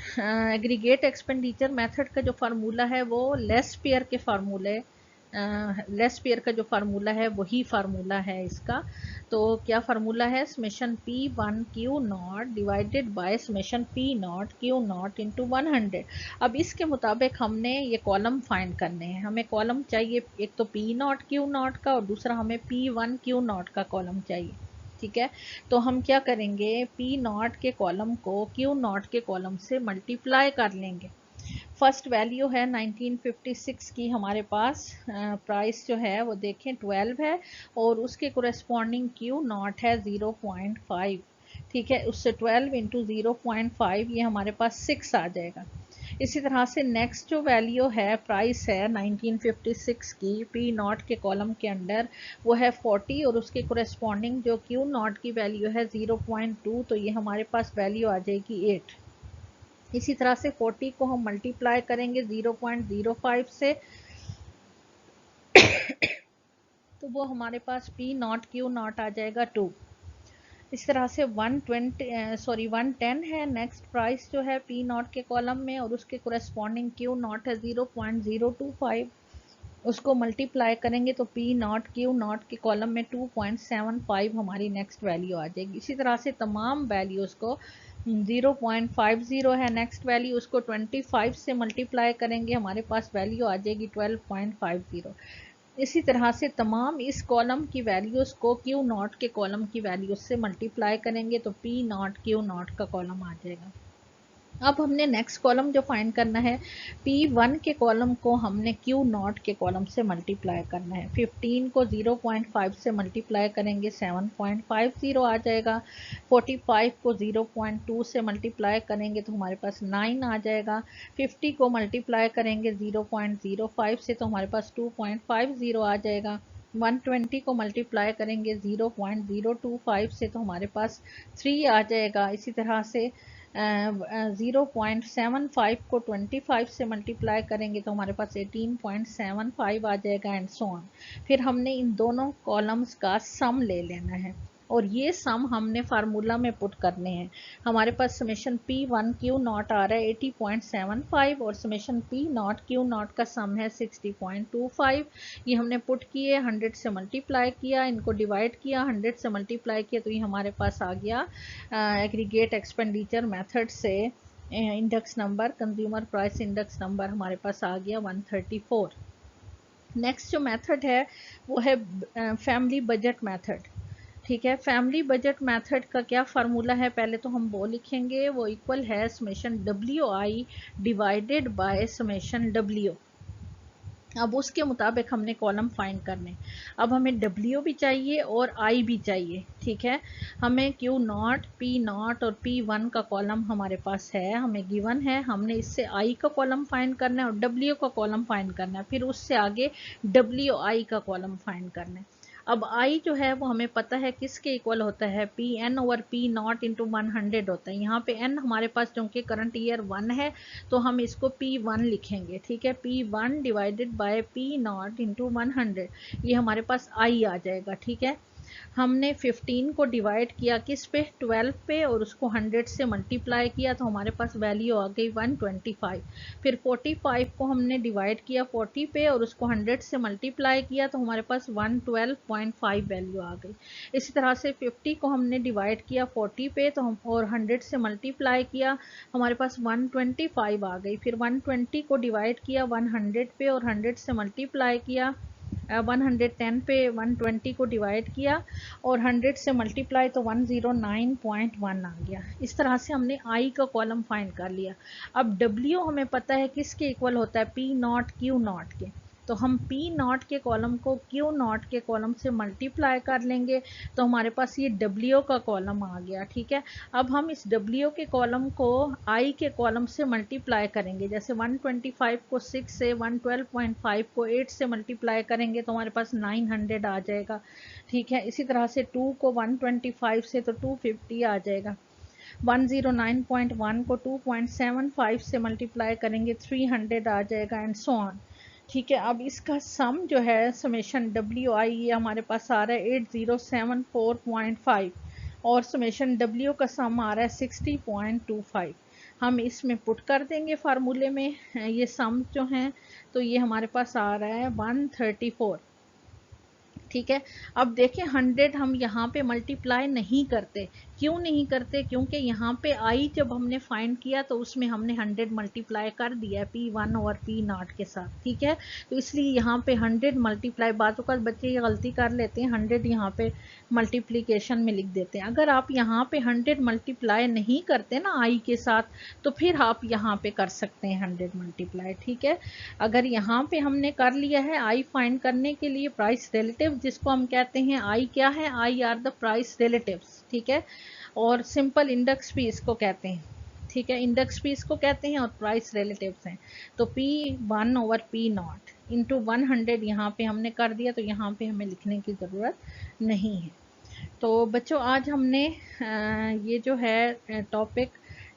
एग्रीगेट एक्सपेंडिचर मेथड का जो फार्मूला है वो लेस पेयर के फार्मूले, लेस पेयर का जो फार्मूला है वही फार्मूला है इसका। तो क्या फार्मूला है, summation P1 Q not divided by summation P not Q not into 100। अब इसके मुताबिक हमने ये कॉलम फाइंड करने हैं, हमें कॉलम चाहिए एक तो P नॉट Q नॉट का और दूसरा हमें P1 Q नॉट का कॉलम चाहिए, ठीक है। तो हम क्या करेंगे, P नॉट के कॉलम को Q नॉट के कॉलम से मल्टीप्लाई कर लेंगे। फर्स्ट वैल्यू है 1956 की, हमारे पास प्राइस जो है वो देखें 12 है और उसके कोरेस्पॉन्डिंग Q नॉट है 0.5, ठीक है। उससे 12 इंटू 0.5 ये हमारे पास 6 आ जाएगा। इसी तरह से नेक्स्ट जो वैल्यू है, प्राइस है 1956 की P नॉट के कॉलम के अंदर, वो है 40 और उसके कोरेस्पॉन्डिंग जो Q नॉट की वैल्यू है 0.2, तो ये हमारे पास वैल्यू आ जाएगी 8। इसी तरह से 40 को हम मल्टीप्लाई करेंगे 0.05 से तो वो हमारे पास P नॉट Q नॉट आ जाएगा 2। इस तरह से 110 है नेक्स्ट प्राइस जो है P नॉट के कॉलम में और उसके कोरेस्पॉन्डिंग Q नॉट है 0.025, उसको मल्टीप्लाई करेंगे तो P नॉट Q नॉट के कॉलम में 2.75 हमारी नेक्स्ट वैल्यू आ जाएगी। इसी तरह से तमाम वैल्यूज़ को 0.50 है नेक्स्ट वैल्यू, उसको 25 से मल्टीप्लाई करेंगे, हमारे पास वैल्यू आ जाएगी 12.50। इसी तरह से तमाम इस कॉलम की वैल्यूज़ को Q नॉट के कॉलम की वैल्यूज़ से मल्टीप्लाई करेंगे तो P नॉट Q नॉट का कॉलम आ जाएगा। अब हमने नेक्स्ट कॉलम जो फाइंड करना है, P1 के कॉलम को हमने Q नॉट के कॉलम से मल्टीप्लाई करना है। 15 को 0.5 से मल्टीप्लाई करेंगे 7.50 आ जाएगा। 45 को 0.2 से मल्टीप्लाई करेंगे तो हमारे पास 9 आ जाएगा। 50 को मल्टीप्लाई करेंगे 0.05 से तो हमारे पास 2.50 आ जाएगा। 120 को मल्टीप्लाई करेंगे 0.025 से तो हमारे पास 3 आ जाएगा। इसी तरह से 0.75 को 25 से मल्टीप्लाई करेंगे तो हमारे पास 18.75 आ जाएगा एंड सो ऑन। फिर हमने इन दोनों कॉलम्स का सम ले लेना है और ये सम हमने फार्मूला में पुट करने हैं। हमारे पास समेशन P1 Q नॉट आ रहा है 80.75 और summation P not Q not का सम है 60.25। ये हमने पुट किए, 100 से मल्टीप्लाई किया, इनको डिवाइड किया, 100 से मल्टीप्लाई किया, तो ये हमारे पास आ गया एग्रीगेट एक्सपेंडिचर मेथड से index number, consumer price index number हमारे पास आ गया 134। नेक्स्ट जो मेथड है वो है फैमिली बजट मेथड, ठीक है। फैमिली बजट मेथड का क्या फार्मूला है, पहले तो हम वो लिखेंगे, वो इक्वल है summation WI divided by summation W। अब उसके मुताबिक हमने कॉलम फाइंड करने। अब हमें W भी चाहिए और I भी चाहिए, ठीक है। हमें Q नॉट, P नॉट और P1 का कॉलम हमारे पास है, हमें गिवन है, हमने इससे I का कॉलम फाइंड करना है और W का कॉलम फाइंड करना है, फिर उससे आगे WI का कॉलम फाइंड करना है। अब I जो है वो हमें पता है किसके इक्वल होता है, Pn over P not into 100 होता है। यहाँ पे n हमारे पास क्योंकि करंट ईयर 1 है तो हम इसको P1 लिखेंगे, ठीक है। P1 divided by P not into 100, ये हमारे पास I आ जाएगा, ठीक है। हमने 15 को डिवाइड किया किस पे, 12 पे, और उसको 100 से मल्टीप्लाई किया तो हमारे पास वैल्यू आ गई 125। फिर 45 को हमने डिवाइड किया 40 पे और उसको 100 से मल्टीप्लाई किया तो हमारे पास 112.5 वैल्यू आ गई। इसी तरह से 50 को हमने डिवाइड किया 40 पे तो हम और 100 से मल्टीप्लाई किया, हमारे पास 125 आ गई। फिर 120 को डिवाइड किया 100 पे और 100 से मल्टीप्लाई किया, 110 पे 120 को डिवाइड किया और 100 से मल्टीप्लाई तो 109.1 आ गया। इस तरह से हमने आई का कॉलम फाइंड कर लिया। अब डब्ल्यू हमें पता है किसके इक्वल होता है, पी नॉट क्यू नॉट के, तो हम पी नॉट के कॉलम को क्यू नॉट के कॉलम से मल्टीप्लाई कर लेंगे तो हमारे पास ये डब्ल्यू का कॉलम आ गया। ठीक है, अब हम इस डब्ल्यू के कॉलम को आई के कॉलम से मल्टीप्लाई करेंगे। जैसे 125 को 6 से, 112.5 को 8 से मल्टीप्लाई करेंगे तो हमारे पास 900 आ जाएगा। ठीक है, इसी तरह से 2 को 125 से तो 250 आ जाएगा। 109.1 को 2.75 से मल्टीप्लाई करेंगे 300 आ जाएगा, एंड सो ऑन। ठीक है, अब इसका सम जो है समेशन डब्ल्यू आई ये हमारे पास आ रहा है 8074.5 और समेशन डब्ल्यू का सम आ रहा है 60.25। हम इसमें पुट कर देंगे फार्मूले में ये सम जो हैं, तो ये हमारे पास आ रहा है 134। ठीक है, अब देखें 100 हम यहाँ पे मल्टीप्लाई नहीं करते। क्यों नहीं करते, क्योंकि यहाँ पे आई जब हमने फाइंड किया तो उसमें हमने 100 मल्टीप्लाई कर दिया है P1 और P0 के साथ। ठीक है, तो इसलिए यहाँ पे 100 मल्टीप्लाई, बातों का बच्चे ये गलती कर लेते हैं 100 यहाँ पे मल्टीप्लीकेशन में लिख देते हैं। अगर आप यहाँ पे 100 मल्टीप्लाई नहीं करते ना आई के साथ तो फिर आप यहाँ पे कर सकते हैं 100 मल्टीप्लाई। ठीक है, अगर यहाँ पे हमने कर लिया है आई फाइंड करने के लिए प्राइस रिलेटिव, जिसको हम कहते हैं आई क्या है, I R the price relatives. ठीक है, और सिंपल इंडेक्स भी इसको कहते हैं। ठीक है, इंडेक्स भी इसको कहते हैं और प्राइस रिलेटिव्स हैं। तो P1 ओवर P0 इंटू 100 यहाँ पे हमने कर दिया, तो यहाँ पे हमें लिखने की ज़रूरत नहीं है। तो बच्चों आज हमने ये जो है टॉपिक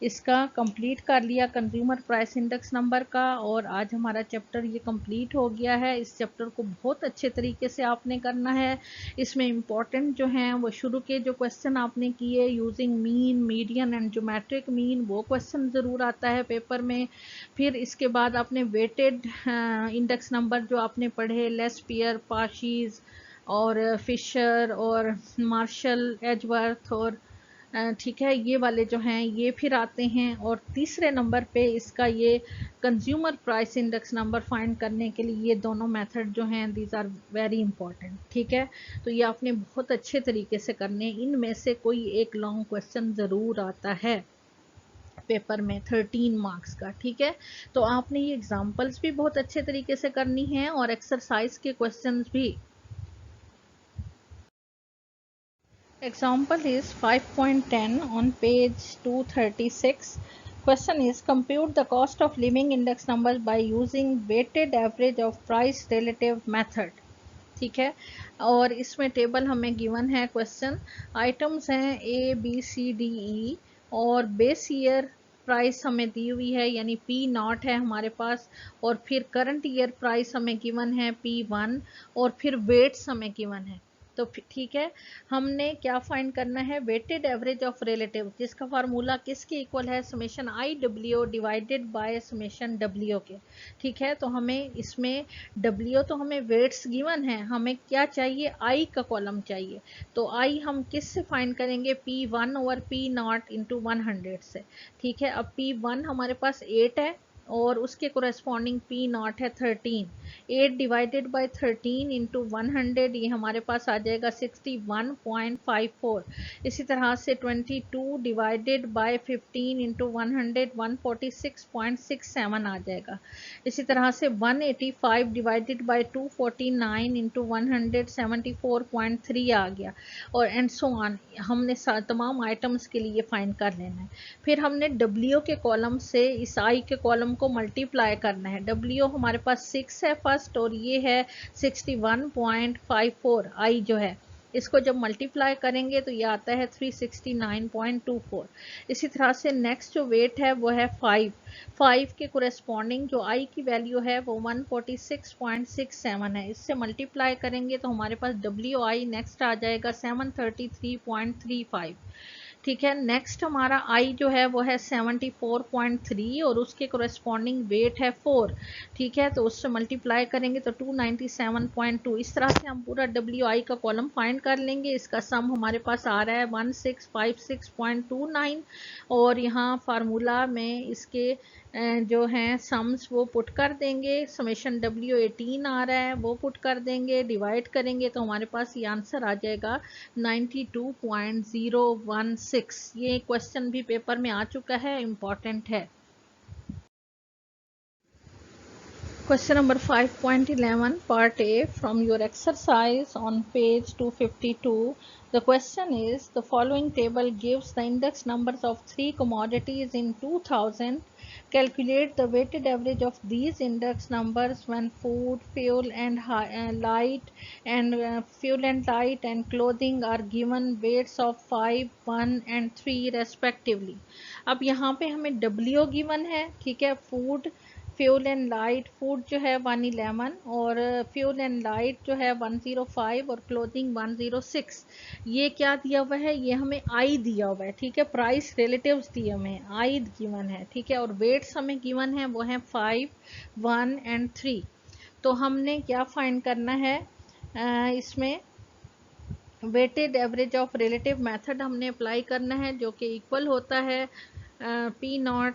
इसका कंप्लीट कर लिया, कंज्यूमर प्राइस इंडेक्स नंबर का, और आज हमारा चैप्टर ये कंप्लीट हो गया है। इस चैप्टर को बहुत अच्छे तरीके से आपने करना है। इसमें इम्पॉर्टेंट जो हैं वो शुरू के जो क्वेश्चन आपने किए using mean, median and geometric mean, वो क्वेश्चन ज़रूर आता है पेपर में। फिर इसके बाद आपने वेटेड इंडेक्स नंबर जो आपने पढ़े, लेस्पियर, पाशीज और फिशर और मार्शल, एजवर्थ और ठीक है, ये वाले जो हैं ये फिर आते हैं। और तीसरे नंबर पे इसका ये consumer price index number find करने के लिए ये दोनों मेथड जो हैं दीज आर वेरी इंपॉर्टेंट। ठीक है, तो ये आपने बहुत अच्छे तरीके से करने, इनमें से कोई एक लॉन्ग क्वेश्चन ज़रूर आता है पेपर में 13 मार्क्स का। ठीक है, तो आपने ये एग्जाम्पल्स भी बहुत अच्छे तरीके से करनी है और एक्सरसाइज के क्वेश्चंस भी। Example is 5.10 on page 236. Question is compute the cost of living index numbers by using weighted average of price relative method. ठीक है, और इसमें टेबल हमें गिवन है क्वेश्चन, आइटम्स हैं ABCDE और बेस ईयर प्राइस हमें दी हुई है यानी P0 है हमारे पास, और फिर करंट ईयर प्राइस हमें गिवन है P1 और फिर वेट्स हमें गिवन है। तो ठीक है, हमने क्या फाइंड करना है, वेटेड एवरेज ऑफ रिलेटिव, जिसका फार्मूला किसके इक्वल है, summation I W divided by summation W के। ठीक है, तो हमें इसमें डब्ल्यू तो हमें वेट्स गिवन है, हमें क्या चाहिए, आई का कॉलम चाहिए। तो आई हम किस से फाइंड करेंगे, P1 ओवर P0 इंटू 100 से। ठीक है, अब P1 हमारे पास 8 है और उसके कोरेस्पॉन्डिंग P0 है 13। 8 डिवाइडेड बाई 13 इंटू 100 ये हमारे पास आ जाएगा 61.54। इसी तरह से 22 डिवाइडेड बाई 15 इंटू 100 146.67 आ जाएगा। इसी तरह से 185 डिवाइडेड बाई 249 इंटू 100 74.3 आ गया, और एंड सो ऑन। हमने तमाम आइटम्स के लिए फाइंड कर लेना है। फिर हमने डब्ल्यू के कॉलम से इस आई के कॉलम को मल्टीप्लाई करना है। डब्ल्यू हमारे पास 6 है फर्स्ट और ये है 61.54 आई जो है। इसको जब मल्टीप्लाई करेंगे तो ये आता है 369.24। इसी तरह से नेक्स्ट जो वेट है वो है 5 के कोरेस्पॉन्डिंग जो आई की वैल्यू है वो 146.67 है। इससे मल्टीप्लाई करेंगे तो हमारे पास डब्ल्यू आई नेक्स्ट आ जाएगा 733.35। ठीक है, नेक्स्ट हमारा आई जो है वो है 74.3 और उसके कोरेस्पॉन्डिंग वेट है 4। ठीक है, तो उससे मल्टीप्लाई करेंगे तो 297.2। इस तरह से हम पूरा डब्ल्यू आई का कॉलम फाइंड कर लेंगे। इसका सम हमारे पास आ रहा है 1656.29 और यहाँ फार्मूला में इसके जो हैं सम्स वो पुट कर देंगे। समेशन W18 आ रहा है वो पुट कर देंगे, डिवाइड करेंगे तो हमारे पास ये आंसर आ जाएगा 92.016। ये क्वेश्चन भी पेपर में आ चुका है, इम्पॉर्टेंट है। Question number 5.11 part A from your exercise on page 252. The question is, the following table gives the index numbers of 3 commodities in 2000. Calculate the weighted average of these index numbers when food, fuel and light and clothing are given weights of 5, 1 and 3 respectively. अब यहाँ पे हमें W given है, ठीक है, food, fuel and light, food जो है 111 और फ्यूल एंड लाइट जो है 105 और क्लोथिंग 106। ये क्या दिया हुआ है, ये हमें आई दिया हुआ है। ठीक है, प्राइस रिलेटिव्स दिए हुए हैं, आई गिवन है। ठीक है, और वेट्स हमें गिवन है वो है 5, 1 एंड 3। तो हमने क्या फाइंड करना है, इसमें weighted average of relative method हमने अप्लाई करना है जो कि इक्वल होता है P naught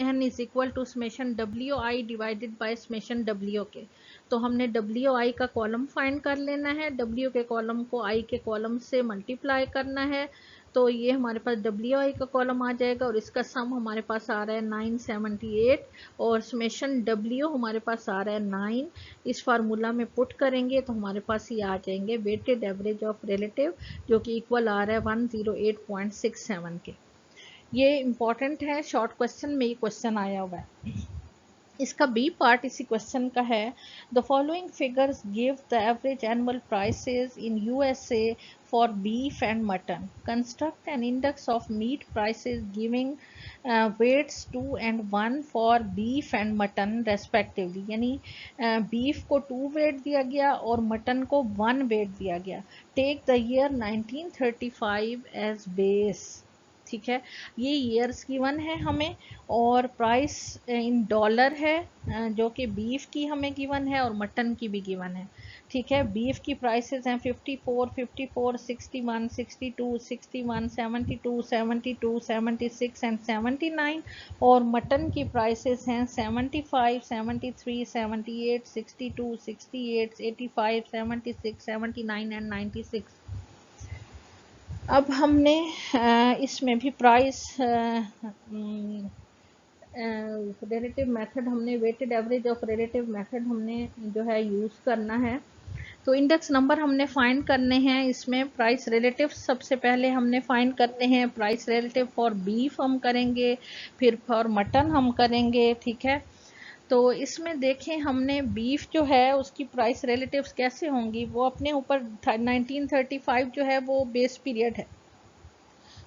N is equal to summation W I divided by summation W के। तो हमने डब्ल्यू आई का कॉलम फाइंड कर लेना है, डब्ल्यू के कॉलम को आई के कॉलम से मल्टीप्लाई करना है। तो ये हमारे पास डब्ल्यू आई का कॉलम आ जाएगा और इसका सम हमारे पास आ रहा है 978 और समेशन डब्ल्यू हमारे पास आ रहा है 9। इस फार्मूला में पुट करेंगे तो हमारे पास ये आ जाएंगे वेटेड एवरेज ऑफ रिलेटिव जो कि इक्वल आ रहा है 108.67 के। ये इंपॉर्टेंट है, शॉर्ट क्वेश्चन में ये क्वेश्चन आया हुआ है। इसका बी पार्ट इसी क्वेश्चन का है, the following figures give the average annual prices in USA for beef and mutton. Construct an index of meat prices giving weights 2 and 1 for beef and mutton respectively. यानी beef को 2 wait दिया गया और mutton को 1 weight दिया गया। Take the year 1935 as base. ठीक है, ये ईयर्स गिवन है हमें और प्राइस इन डॉलर है जो कि बीफ की हमें गिवन है और मटन की भी गिवन है। ठीक है, बीफ की प्राइसेस हैं 54, 54, 61, 62, 61, 72, 72, 76 एंड 79 और मटन की प्राइसेस हैं 75, 73, 78, 62, 68, 85, 76, 79 एंड 96। अब हमने इसमें भी प्राइस रिलेटिव मेथड हमने weighted average of relative method हमने जो है यूज़ करना है। तो इंडेक्स नंबर हमने फाइंड करने हैं। इसमें प्राइस रिलेटिव सबसे पहले हमने फाइंड करने हैं। प्राइस रिलेटिव फॉर बीफ हम करेंगे, फिर फॉर मटन हम करेंगे। ठीक है, तो इसमें देखें हमने बीफ जो है उसकी प्राइस रिलेटिव्स कैसे होंगी, वो अपने ऊपर 1935 जो है वो बेस पीरियड है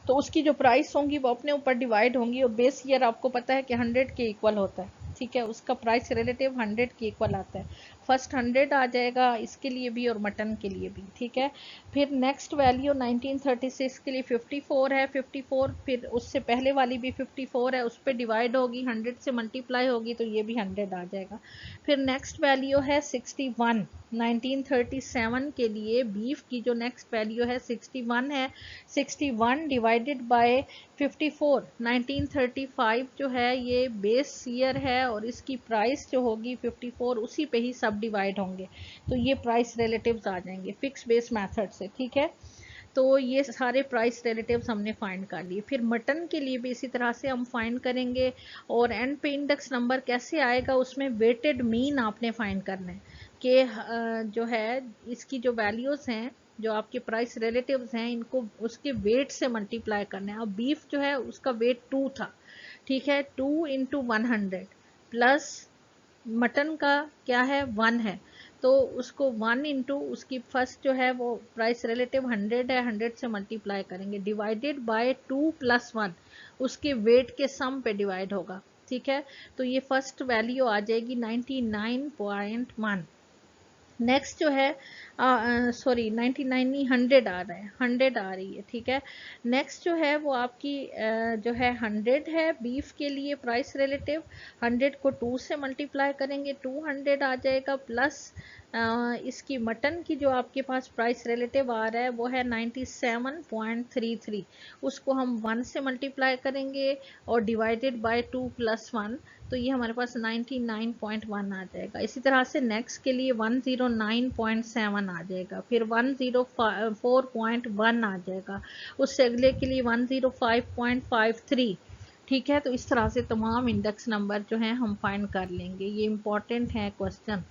तो उसकी जो प्राइस होंगी वो अपने ऊपर डिवाइड होंगी और बेस ईयर आपको पता है कि 100 के इक्वल होता है। ठीक है, उसका प्राइस रिलेटिव 100 के इक्वल आता है। फर्स्ट 100 आ जाएगा इसके लिए भी और मटन के लिए भी। ठीक है, फिर नेक्स्ट वैल्यू 1936 के लिए 54 है, 54 फिर उससे पहले वाली भी 54 है, उस पर डिवाइड होगी, 100 से मल्टीप्लाई होगी तो ये भी 100 आ जाएगा। फिर नेक्स्ट वैल्यू है 61, 1937 के लिए बीफ की जो नेक्स्ट वैल्यू है 61 है। 61 डिवाइडेड बाय 54, 1935 जो है ये बेस ईयर है और इसकी प्राइस जो होगी 54 उसी पे ही सब डिवाइड होंगे तो ये प्राइस रिलेटिव्स आ जाएंगे फिक्स बेस मेथड से। ठीक है, तो ये सारे प्राइस रिलेटिव्स हमने फाइंड कर लिए। फिर मटन के लिए भी इसी तरह से हम फाइंड करेंगे और एंड पे इंडेक्स नंबर कैसे आएगा, उसमें वेटेड मीन आपने फाइंड करना है कि जो है इसकी जो वैल्यूज़ हैं जो आपके प्राइस रिलेटिव्स हैं इनको उसके वेट से मल्टीप्लाई करना है। अब बीफ जो है उसका वेट 2 था। ठीक है, 2 × 100 प्लस मटन का क्या है 1 है तो उसको 1 इंटू उसकी फर्स्ट जो है वो प्राइस रिलेटिव 100 है, 100 से मल्टीप्लाई करेंगे, डिवाइडेड बाय 2 + 1, उसके वेट के सम पे डिवाइड होगा। ठीक है, तो ये फर्स्ट वैल्यू आ जाएगी 99.1। नेक्स्ट जो है सॉरी 99 नहीं 100 आ रहा है, 100 आ रही है। ठीक है, नेक्स्ट जो है वो आपकी जो है 100 है बीफ के लिए प्राइस रिलेटिव, 100 को 2 से मल्टीप्लाई करेंगे 200 आ जाएगा, प्लस इसकी मटन की जो आपके पास प्राइस रिलेटिव आ रहा है वो है 97.33, उसको हम 1 से मल्टीप्लाई करेंगे और डिवाइडेड बाय 2 + 1, तो ये हमारे पास 99.1 आ जाएगा। इसी तरह से नेक्स्ट के लिए 109.7 आ जाएगा, फिर 104.1 आ जाएगा, उससे अगले के लिए 105.53। ठीक है, तो इस तरह से तमाम इंडेक्स नंबर जो हैं हम फाइंड कर लेंगे। ये इम्पॉर्टेंट है question.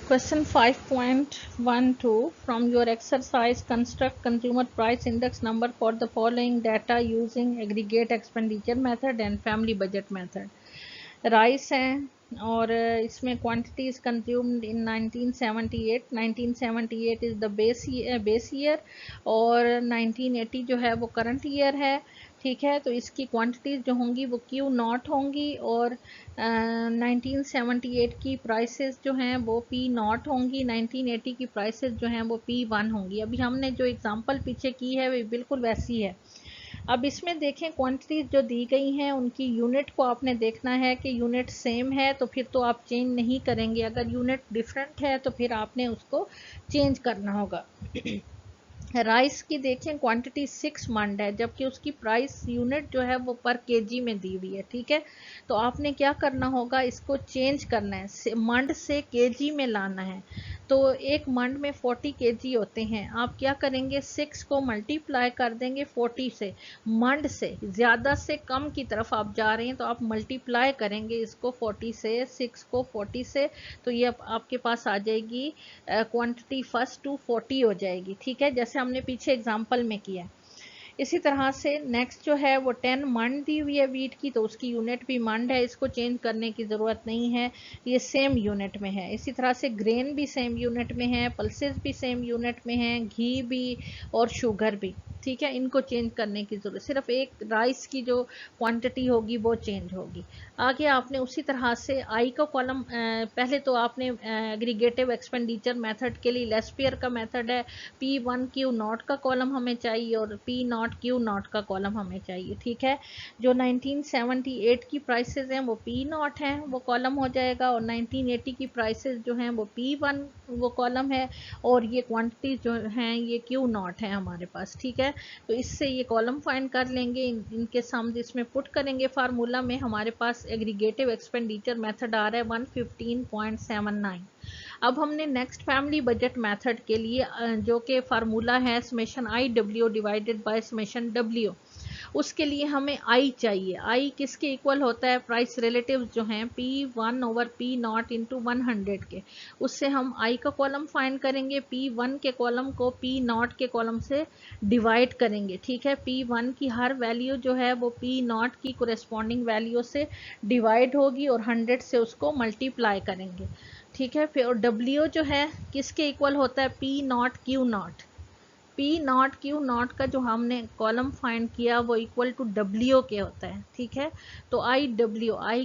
Question 5.12 from your exercise, construct consumer price index number for the following data using aggregate expenditure method and family budget method. Rice है और इसमें quantities consumed in 1978, 1978 is the base year और 1980 जो है वो current year है। ठीक है, तो इसकी क्वांटिटीज़ जो होंगी वो क्यू नॉट होंगी और 1978 की प्राइसेस जो हैं वो पी नॉट होंगी, 1980 की प्राइसेस जो हैं वो P1 होंगी। अभी हमने जो एग्जांपल पीछे की है वो बिल्कुल वैसी है। अब इसमें देखें क्वांटिटीज जो दी गई हैं उनकी यूनिट को आपने देखना है कि यूनिट सेम है तो फिर तो आप चेंज नहीं करेंगे, अगर यूनिट डिफरेंट है तो फिर आपने उसको चेंज करना होगा। राइस की देखें क्वांटिटी 6 मंड है जबकि उसकी प्राइस यूनिट जो है वो पर केजी में दी हुई है। ठीक है, तो आपने क्या करना होगा, इसको चेंज करना है, मंड से केजी में लाना है। तो एक मंड में 40 केजी होते हैं, आप क्या करेंगे 6 को मल्टीप्लाई कर देंगे 40 से, मंड से ज़्यादा से कम की तरफ आप जा रहे हैं तो आप मल्टीप्लाई करेंगे इसको 40 से, 6 को 40 से, तो ये आपके पास आ जाएगी क्वांटिटी फर्स्ट टू 40 हो जाएगी। ठीक है, जैसे हमने पीछे एग्जांपल में किया। इसी तरह से नेक्स्ट जो है वो 10 मंड दी हुई है वीट की, तो उसकी यूनिट भी मंड है, इसको चेंज करने की ज़रूरत नहीं है, ये सेम यूनिट में है। इसी तरह से ग्रेन भी सेम यूनिट में है, पल्सेस भी सेम यूनिट में हैं, घी भी और शुगर भी। ठीक है, इनको चेंज करने की ज़रूरत, सिर्फ एक राइस की जो क्वांटिटी होगी वो चेंज होगी। आगे आपने उसी तरह से आई का कॉलम, पहले तो आपने एग्रीगेटिव एक्सपेंडिचर मेथड के लिए लेस्पियर का मेथड है, P1 Q नॉट का कॉलम हमें चाहिए और P नॉट Q नॉट का कॉलम हमें चाहिए। ठीक है, जो 1978 की प्राइसेस हैं वो P नॉट हैं, वो कॉलम हो जाएगा, और 1980 की प्राइसेस जो हैं वो P1 वो कॉलम है, और ये क्वांटिटी जो हैं ये Q नॉट है हमारे पास। ठीक है, तो इससे ये कॉलम फाइंड कर लेंगे, इनके सम इसमें पुट करेंगे फार्मूला में, हमारे पास एग्रीगेटिव एक्सपेंडिचर मेथड आ रहा है 115.79। अब हमने नेक्स्ट फैमिली बजट मेथड के लिए जो कि फार्मूला है summation I W divided by summation W, उसके लिए हमें आई चाहिए। आई किसके इक्वल होता है, प्राइस रिलेटिव जो हैं P1/P0 इंटू 100 के, उससे हम आई का कॉलम फाइंड करेंगे, P1 के कॉलम को P0 के कॉलम से डिवाइड करेंगे। ठीक है, P1 की हर वैल्यू जो है वो P0 की कोरेस्पॉन्डिंग वैल्यू से डिवाइड होगी और 100 से उसको मल्टीप्लाई करेंगे। ठीक है, फिर डब्ल्यू जो है किसके इक्वल होता है, P0 Q0, P0 Q0 का जो हमने कॉलम फाइंड किया वो इक्वल टू डब्ल्यू के होता है। ठीक है, तो आई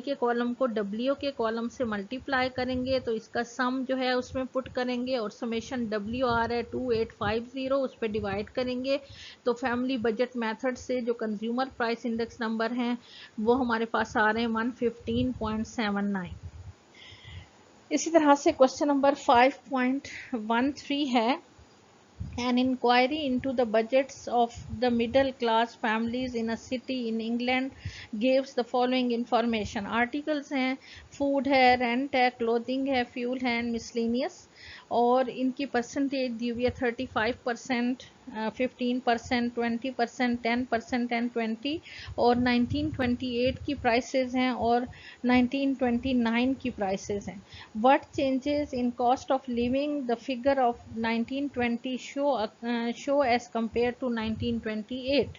के कॉलम को डब्ल्यू के कॉलम से मल्टीप्लाई करेंगे तो इसका सम जो है उसमें पुट करेंगे, और समेशन डब्ल्यू आ रहा है 2850, उस पर डिवाइड करेंगे, तो फैमिली बजट मेथड से जो कंज्यूमर प्राइस इंडेक्स नंबर हैं वो हमारे पास आ रहे हैं 115.79। इसी तरह से क्वेश्चन नंबर 5.13 है, an inquiry into the budgets of the middle class families in a city in England gives the following information। Articles हैं, फूड है, रेंट है, क्लोथिंग है, फ्यूल है, मिसलेनियस, और इनकी परसेंटेज दी हुई है 35%, 15%, 20%, 10% एंड 20, और 1928 की प्राइसेस हैं और 1929 की प्राइसेस हैं। What changes in cost of living the figure of 1920 show as compare to 1928।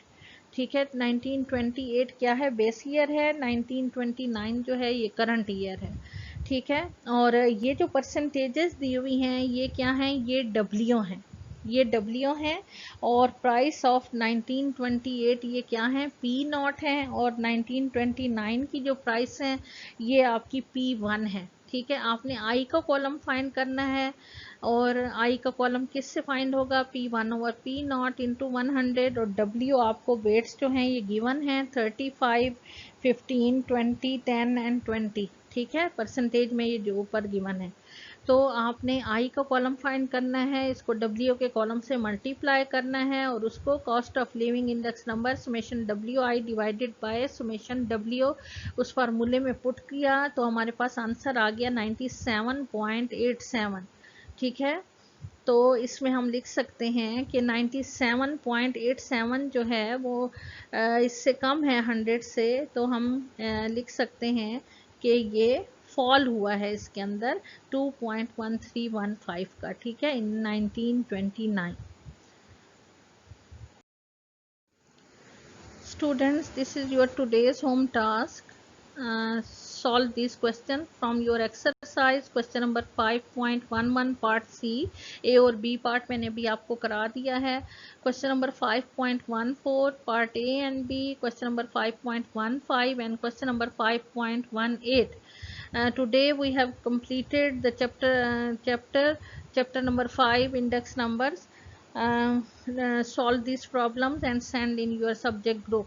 ठीक है, 1928 क्या है, बेस ईयर है, 1929 जो है ये करंट ईयर है। ठीक है। और ये जो परसेंटेजेस दी हुई हैं ये क्या हैं, ये डब्ल्यू हैं, ये डब्ल्यू हैं। और प्राइस ऑफ 1928 ये क्या है, पी नॉट है। और 1929 की जो प्राइस है ये आपकी P1 है। ठीक है, आपने आई का कॉलम फाइंड करना है, और आई का कॉलम किससे फाइंड होगा, P1 over P naught into 100। और डब्ल्यू आपको वेट्स जो हैं ये गिवन है 35, 15, 20, 10 एंड 20। ठीक है, परसेंटेज में ये जो ऊपर गिवन है। तो आपने आई का कॉलम फाइंड करना है, इसको डब्ल्यू के कॉलम से मल्टीप्लाई करना है, और उसको cost of living index number summation W I divided by summation W उस फार्मूले में पुट किया, तो हमारे पास आंसर आ गया 97.87। ठीक है, तो इसमें हम लिख सकते हैं कि 97.87 जो है वो इससे कम है 100 से, तो हम लिख सकते हैं कि ये फॉल हुआ है इसके अंदर 2.1315 का। ठीक है, इन 1929। Students, this is your today's home task. Solve this question from your exercise question number 5.11 part C। A और B पार्ट मैंने अभी आपको करा दिया है। Question number 5.14 part A and B, question number 5.15 and question number 5.18। Today we have completed the chapter number 5 index numbers. Solve these problems and send in your subject group.